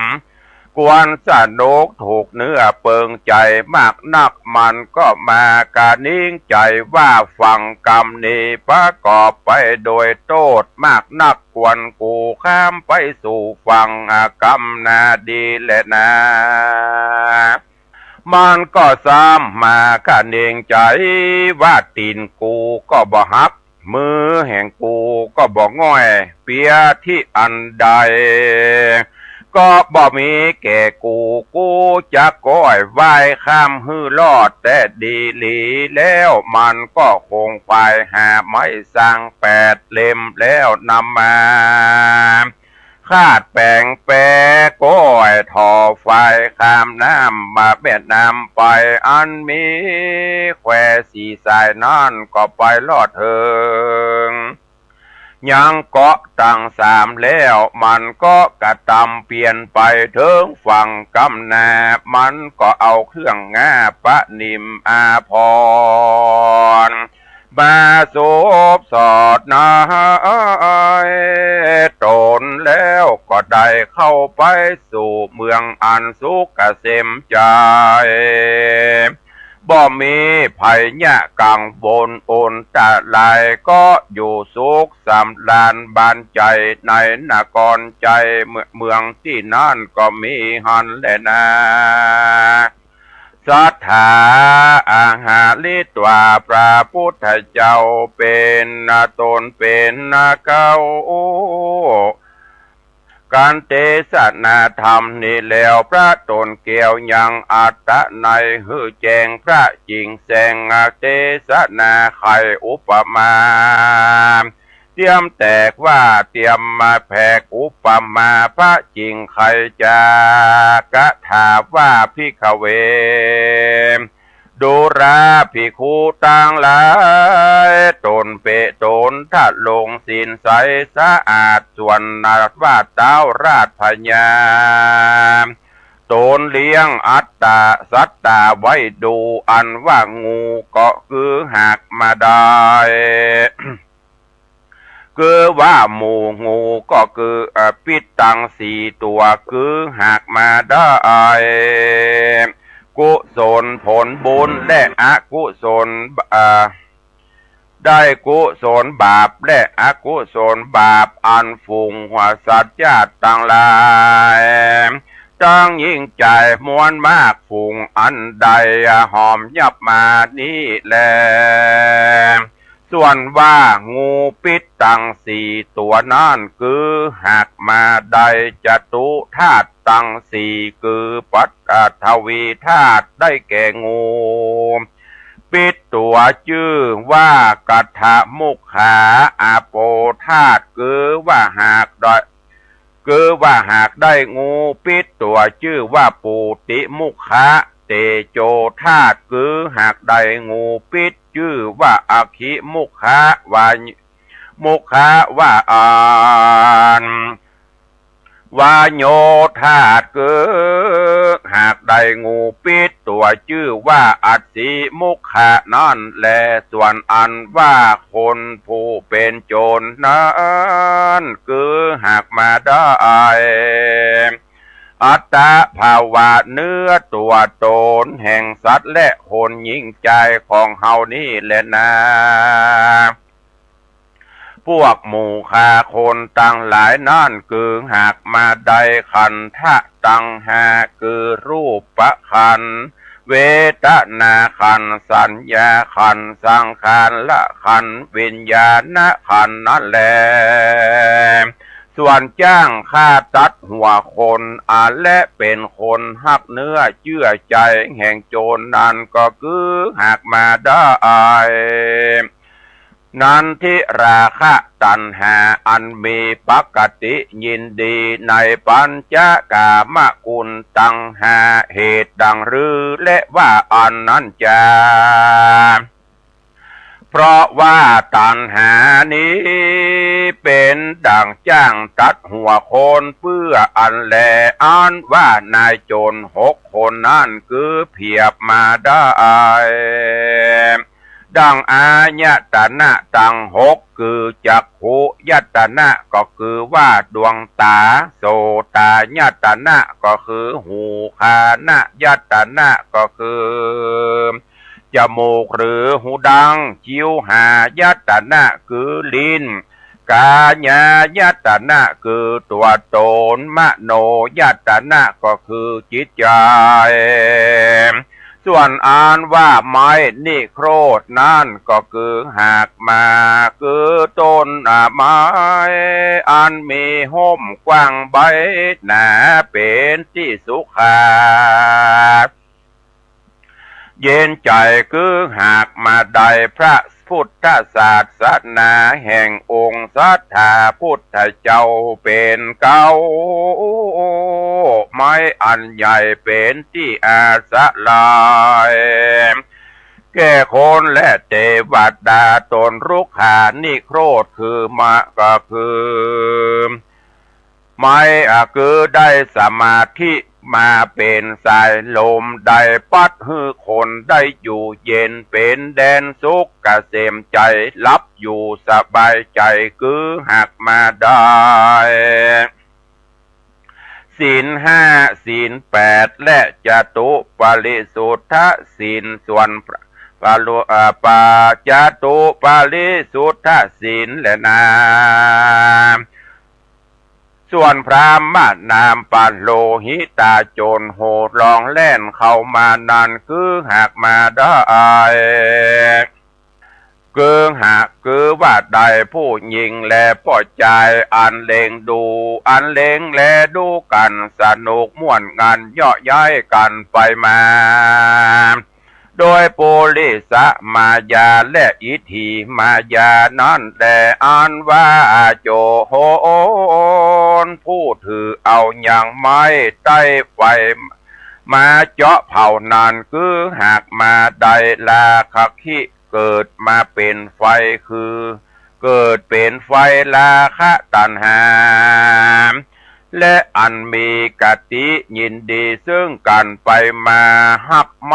กวนสนุกถูกเนื้อเปิงใจมากนักมันก็มากานิ่งใจว่าฟังกรรมนี้ประกอบไปโดยโทษมากนักกวนกูข้ามไปสู่ฟังกรรมนาดีและนามันก็ซ้ำมากานิ่งใจว่าตีนกูก็บ่หักมือแห่งกูก็บ่ง่อยเปียที่อันใดก็บ่มีแก่กูจะก้อยไหว้ข้ามฮื้อลอดแต่ดีหลีแล้วมันก็คงไปหาไม้สร้าง8 เล่มแล้วนำมาคาดแปลงแปรก้อยทอไฟข้ามน้ำมาแม่น้ำไปอันมีแควสีสายนั่นก็ไปลอดเถิง ยังเกาะตั้งสามแล้วมันก็กระตำเปลี่ยนไปถึงฝั่งกำนามันก็เอาเครื่องงาปะนิมอาภรณ์มาสบสอดนายตนแล้วก็ได้เข้าไปสู่เมืองอันสุขเกษมใจบ่มีภัยยะกังวลโอนตะลายก็อยู่สุขสำราญบานใจในนครใจเมืองที่นั่นก็มีหันแลนะศรัทธาอาหาลิตว่าพระพุทธเจ้าเป็นตนเป็นเก้าการเทศนาธรรมนี่แล้วพระตนเกี่ยวยังอัตตะในหือแจงพระจริงแสงเทศนาไขอุปมาเตรียมแตกว่าเตรียมมาแผกอุปมาพระจริงใครจะกะถาว่าพิขเวดูราภิกขุต่างหลายตนเปตนถ้าลงศีลใสสะอาดส่วนนาว่าเต้าราชพญาตนเลี้ยงอัตตาสัตตาไว้ดูอันว่างูก็คือหักมาได้ คือว่าหมู่งูก็คือปิดตังสี่ตัวคือหักมาได้กุศลผลบุญและอกุศลได้กุศลบาปและอกุศลบาปอันฝูงหัวสัตว์ญาติต่างหลายตั้งยิ่งใจมวลมากฝูงอันใดหอมยับมานี้แลส่วนว่างูปิดตังสี่ตัวนั่นคือหักมาได้จตุธาตุตังสี่คือปัตทวีธาตุได้แก่งูปิดตัวชื่อว่ากัทธมุขขาอาโปธาตุคือว่าหากได้งูปิดตัวชื่อว่าปูติมุขคะเตโจธาตุคือหากได้งูปิดชื่อว่าอาคิมุขะวามุขะว่าวาโยธาตุคือหากได้งูปิดตัวชื่อว่าอัตสิมุขะนั่นแลส่วนอันว่าคนผู้เป็นโจรนั้นคือหากมาได้อัตตาภาวะเนื้อตัวตนแห่งสัตว์และคนยิ่งใจของเฮานี่แหละนะพวกหมู่คาคนตั้งหลายนั่นคือหากมาได้ขันธะตั้งหาคือรูปประขันเวทนาขันสัญญาขันสังขารละขันวิญญาณขันนั่นแหละส่วนจ้างฆ่าตัดหัวคนและเป็นคนหักเนื้อเชื่อใจแห่งโจรนั้นก็คือหากมาได้นันทิราคะตัณหาอันมีปกติยินดีในปัญจกามกุลตังหาเหตุดังรือและว่าอันนั้นจะเพราะว่าตัณหานี้เป็นดังจ้างตัดหัวคนเพื่ออันแลอันว่านายโจร6 คนนั่นคือเพียบมาได้ดังอายตนะตัง6คือจักขุยตนะก็คือว่าดวงตาโสตายตนะก็คือหูคานยตนะก็คือจมูกหรือหูดังชิวหายตนะคือลิ้นกายายตนะคือตัวตนมโนยตนะก็คือจิตใจส่วนอ่านว่าไม้นิโครธนั่นก็คือหากมาคือต้นไม้อันมีห่มกว้างใบหนาเป็นที่สุขาเย็นใจคือหากมาได้พระพุทธศาสนาแห่งองค์สัทธาพุทธเจ้าเป็นเก้าไม้อันใหญ่เป็นที่อาสะลายแ แก่คนและเทวดาตนรุกขานิโครธคือมาก็คือไม่คือได้สมาธิมาเป็นสายลมได้ปัดฮือคนได้อยู่เย็นเป็นแดนสุขเกษมใจรับอยู่สบายใจคือหักมาได้ศีลห้าศีลแปดและจตุปาริสุทธศีลส่วนปาจตุปาริสุทธศีลและนาส่วนพระมานามปัลโลหิตาโจรโหดลองแล่นเข้ามานั่นคือหากมาได้คือว่าใดผู้หญิงแลป้อใจอันเลงดูอันเลงแลดูกันสนุกม่วนงานเยาะย้ายกันไปมาโดยปุริสมายาและอิทธิมายานั้นแต่อ่านว่าโจโหนผู้ถือเอาอย่างไม้ใต้ไฟมาเจาะเผานานคือหากมาได้ลาคักขิเกิดมาเป็นไฟคือเกิดเป็นไฟลาคะตัณหาและอันมีกติยินดีซึ่งกันไปมาฮักไ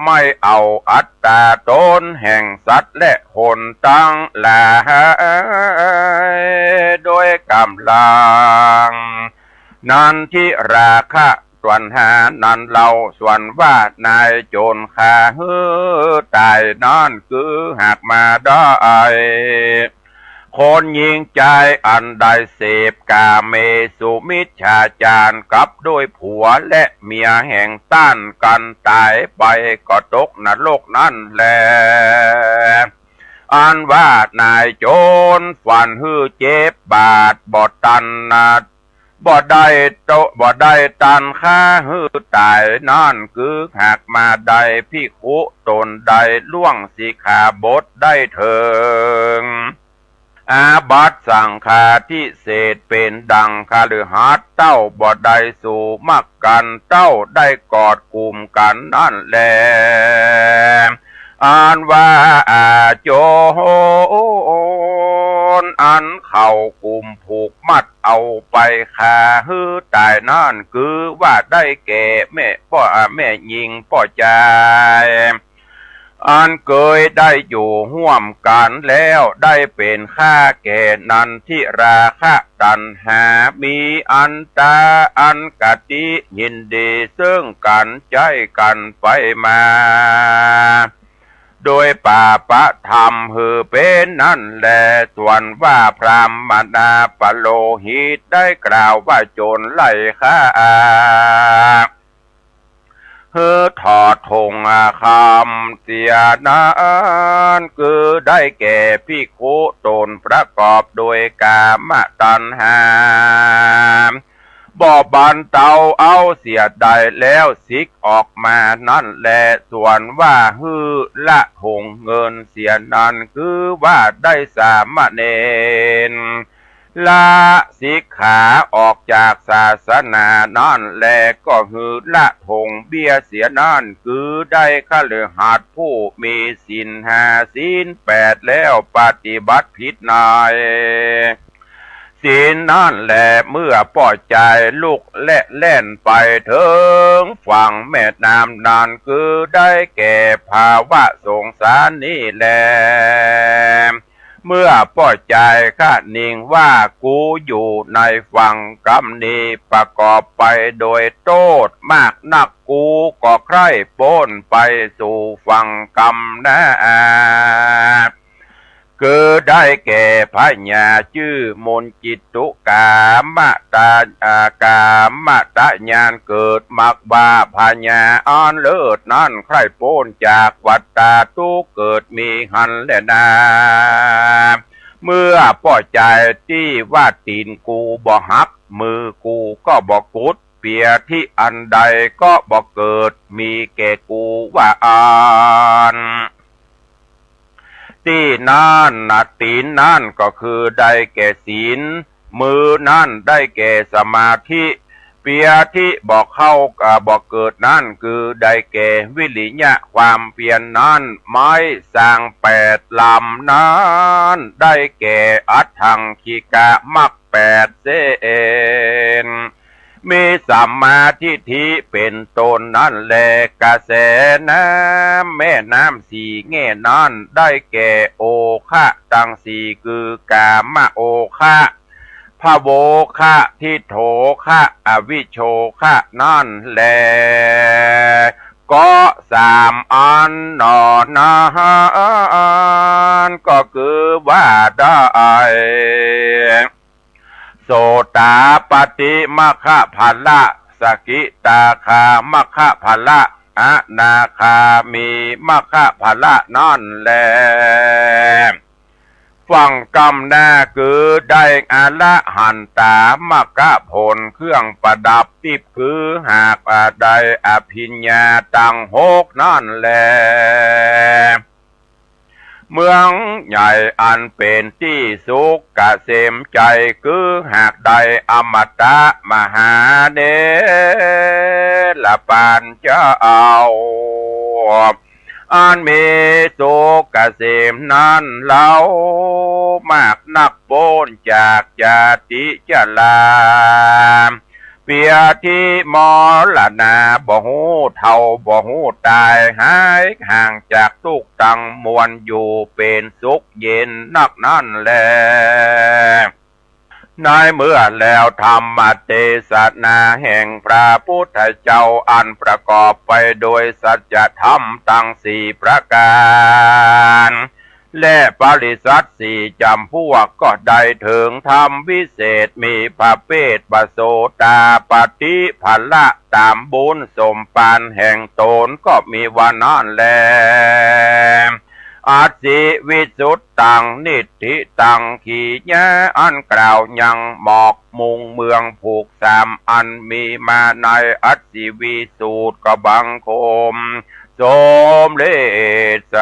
ม่เอาอัตตาตนแห่งสัตว์และคนตั้งหลายโดยกำลังนันทิราคะส่วนหานันเราส่วนว่านายโจรขาฮือตายนั่นคือหากมาได้คนยิงใจอันใดเสพกาเมสุมิจฉาจารกับด้วยผัวและเมียแห่งต้านกันตายไปก็ตกนรกนั่นแหละอันว่านายโจรฝันฮือเจ็บบาดบอดตันนาบ่ได้ตันค่าฮือตายนั่นคือหากมาได้พิคุตนใดล่วงสิขาบทได้เถิงอาบัตสังฆาทิเศษเป็นดังคฤหัสถ์เต้าบ่ได้สู่มักกันเต้าได้กอดกลุ่มกันนั่นแลอ่านว่าโจรอันเข้ากลุ่มผูกมัดเอาไปขาฮือตายนั่นคือว่าได้แก่แม่ยิงป้อใจอันเคยได้อยู่ห่วมกันแล้วได้เป็นข้าแก่นันทิราคะตัณหามีอันตาอันกติยินดีซึ่งกันใจกันไปมาโดยป่าปะธรรมหือเป็นนั่นแลส่วนว่าพรามนาปโลหิตได้กล่าวว่าโจรไล่ฆ่าถอดธงคำเสียนานคือได้แก่ภิกขุตนประกอบโดยกามตัณหาบ่บันเตาเอาเสียใดแล้วสิกออกมานั่นแหละส่วนว่าฮือละหงเงินเสียนั้นคือว่าได้สามเณรละสิกขาออกจากศาสนานั่นแลก็ฮือละทงเบี้ยเสียนั่นคือได้คฤหัสถ์ผู้มีศีลห้าศีลแปดแล้วปฏิบัติผิดนายศีลนั่นแหละเมื่อปล่อยใจลุกและเล่นไปถึงฝั่งแม่น้ำนานคือได้แก่ภาวะสงสารนี่แหละเมื่อปล่อยใจข้านิ่งว่ากูอยู่ในฝั่งกรรมนี้ประกอบไปโดยโทษมากนักกูก็ใคร่พ้นไปสู่ฝั่งกรรมนะคือได้แก่พญาชื่อมนจิตตุกามกามตะญาณเกิดมักบาพญาอ่อนเลิศนั้นใครพ้นจากวัฏฏะทุกเกิดมีหันและนาเมื่อป้อใจที่ว่าตีนกูบ่หักมือกูก็บ่กุดเปียที่อันใดก็บ่เกิดมีแก่กูว่าอ่านที่นั่นตีนนั่นก็คือได้แก่ศีลมือนั่นได้แก่สมาธิเ ปียที่บอกเข้าบอกเกิดนั่นคือได้แก่วิริยะความเพียรนั้นไม้สร้าง8 ลำนั้นได้แก่อัตถังคีกะมัก8 เสนมีสัมมาทิฏฐิเป็นตนนั่นแหละกระแสน้ำแม่น้ำสี่แง่นั้นได้แก่โอคะตังสี่คือกามโอคะพระโวคะทิโถคะอวิโชคะนั่นแหละก็3 อันนอนาก็คือว่าได้โสตาปฏิมัคคะภละสกิตาคามัคคะภละอนาคามีมัคคะภละนั่นแหละฟังกรรมหน้าคือได้อละหันตามรรคผลเครื่องประดับทิพย์คือหากได้อภิญญาตั้ง6นั่นแหละเมืองใหญ่อันเป็นที่สุขเกษมใจคือหากได้อมตะมหาเนรปานเจ้าอันมีสุขเกษมนั้นเล่ามากนักโพ้นจากจาติชราเปียที่มรณะบ่หูเท่าบ่หูตายหายห่างจากทุกข์ตั้งมวลอยู่เป็นสุขเย็นนักนั่นแลในเมื่อแล้วธรรมเทศนาแห่งพระพุทธเจ้าอันประกอบไปโดยสัจธรรมทั้ง4 ประการและปริษัท4 จำพวกก็ได้ถึงธรรมวิเศษมีพระเพศปโสตาปฏิภละตามบุญสมปานแห่งตนก็มีวันนั้นแลอาสิวิสุทตังนิทธิตังขีญะอันกล่าวยังหมอกมุงเมืองผูก3 อันมีมาในอัสิวิสูตรกบังคมสมเด็จเส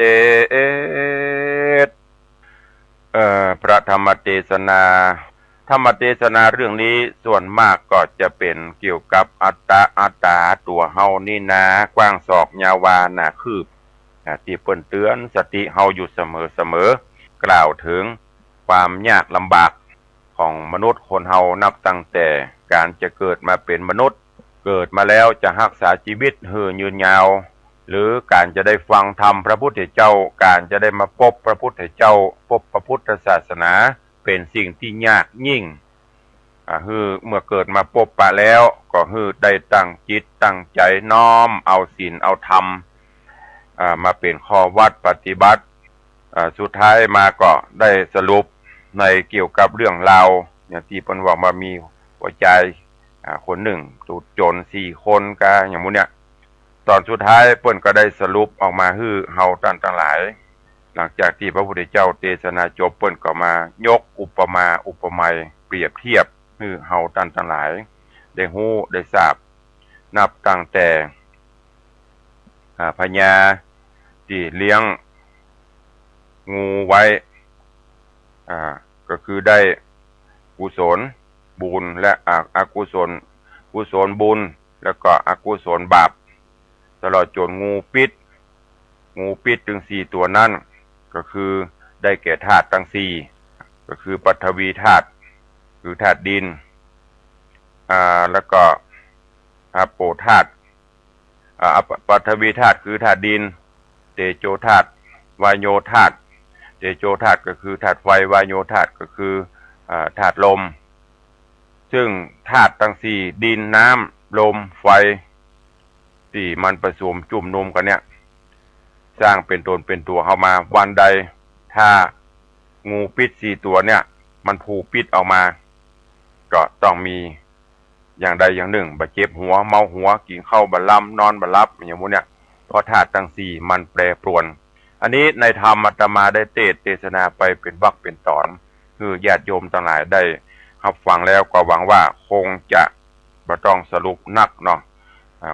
ด็จพระธรรมเทศนาเรื่องนี้ส่วนมากก็จะเป็นเกี่ยวกับอัตตาตัวเฮานี่นะกว้างศอกยาวาหนาคืบที่เปิ้นเตือนสติเฮาอยู่เสมอกล่าวถึงความยากลำบากของมนุษย์คนเฮานับตั้งแต่การจะเกิดมาเป็นมนุษย์เกิดมาแล้วจะรักษาชีวิตให้ยืนยาวหรือการจะได้ฟังธรรมพระพุทธเจ้าการจะได้มาพบพระพุทธเจ้าพบพระพุทธศาสนาเป็นสิ่งที่ยากยิ่งเมื่อเกิดมาพบปะแล้วก็ได้ตั้งจิตตั้งใจน้อมเอาศีลเอาธรรมมาเป็นข้อวัดปฏิบัติสุดท้ายมาก็ได้สรุปในเกี่ยวกับเรื่องราวอย่างที่เพิ่นว่ามามีหัวใจคนหนึ่งถูกโจร4 คนกะอย่างมู้เนี่ยตอนสุดท้ายเพิ่นก็ได้สรุปออกมาให้เฮาท่านทั้งหลายหลังจากที่พระพุทธเจ้าเทศนาจบเพิ่นก็มายกอุปมาอุปไมยเปรียบเทียบให้เฮาท่านทั้งหลายได้ฮู้ได้ทราบนับตั้งแต่พญาที่เลี้ยงงูไว้ก็คือได้กุศลบุญและอกุศลบุญแล้วก็อกุศลบาปตลอดจนงูพิษถึง4 ตัวนั้นก็คือได้แก่ธาตุทั้ง4ก็คือปฐวีธาตุคือธาตุดินแล้วก็อาโปธาตุปฐวีธาตุคือธาตุดินเตโชธาตุวายโยธาตุเตโชธาตุก็คือธาตุไฟวายโยธาตุก็คือธาตุลมซึ่งธาตุทั้ง4ดินน้ำลมไฟที่มันผสมจุ่มนุมกันเนี่ยสร้างเป็นตนเป็นตัวเข้ามาวันใดถ้างูพิษ4 ตัวเนี่ยมันผูกพิษออกมาก็ต้องมีอย่างใดอย่างหนึ่งบาดเจ็บหัวเมาหัวกินข้าวบะล่ำนอนบะลับอย่างพวกเนี่ยเพราะธาตุทั้ง4มันแปรปรวนอันนี้ในธรรมอาตมาได้เทศนาไปเป็นวรรคเป็นตอนคือญาติโยมทั้งหลายได้รับฟังแล้วก็หวังว่าคงจะบ่ต้องสรุปนักเนาะ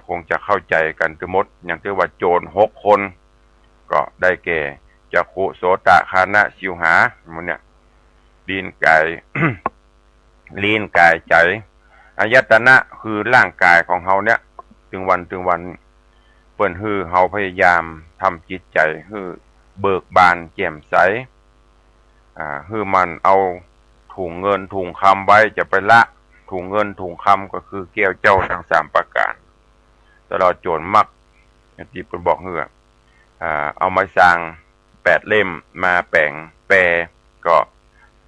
คงจะเข้าใจกันทั้งหมดอย่างที่ว่าโจร6 คนก็ได้แก่จักขุโสตคานะชิวหาหมดเนี่ยลิ้นกาย ลิ้นกายใจ อายตนะคือร่างกายของเฮาเนี่ยถึงวันเปิ้นฮือเฮาพยายามทำจิตใจฮือเบิกบานแจ่มใสฮือมันเอาถุงเงินถุงคำไว้จะไปละถุงเงินถุงคำก็คือแก้วเจ้าทั้ง3ประการตลอดโจรมักที่เปิ้นบอกฮือเอาไม้สร้าง8เล่มมาแปลก็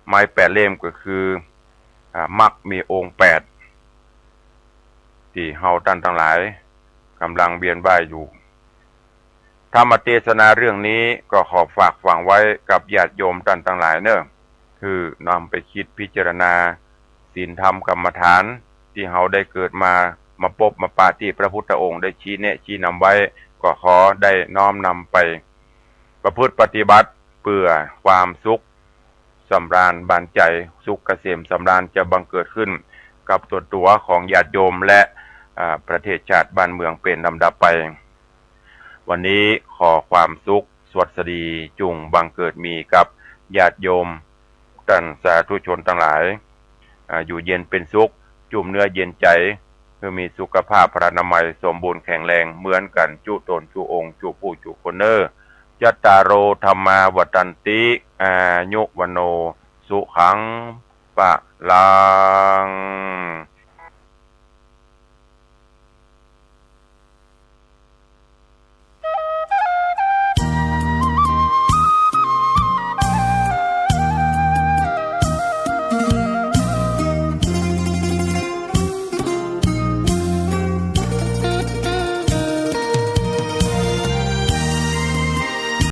ไม้8เล่มก็คือมักมีองค์8ที่เฮาท่านทั้งหลายกำลังเบียนบ่ายอยู่ธรรมเทศนาเรื่องนี้ก็ขอฝากฝังไว้กับญาติโยมท่านทั้งหลายเนอะคือนำไปคิดพิจารณาศีลธรรมกรรมฐานที่เฮาได้เกิดมาพบมาปาที่พระพุทธองค์ได้ชี้แนะชี้นำไว้ก็ขอได้น้อมนำไปประพฤติปฏิบัติเพื่อความสุขสำราญบานใจสุขเกษมสำราญจะบังเกิดขึ้นกับตัวของญาติโยมและประเทศชาติบ้านเมืองเป็นลำดับไปวันนี้ขอความสุขสวัสดีจุงบังเกิดมีกับญาติโยมท่านสาธุชนทั้งหลายอยู่เย็นเป็นสุขจุ่มเนื้อเย็นใจเพื่อมีสุขภาพพระนามัยสมบูรณ์แข็งแรงเหมือนกันจุตนจุองค์จุผู้จุคนเนอยัตตาโรธรรมาวัตันติอายุวโนสุขังปะลัง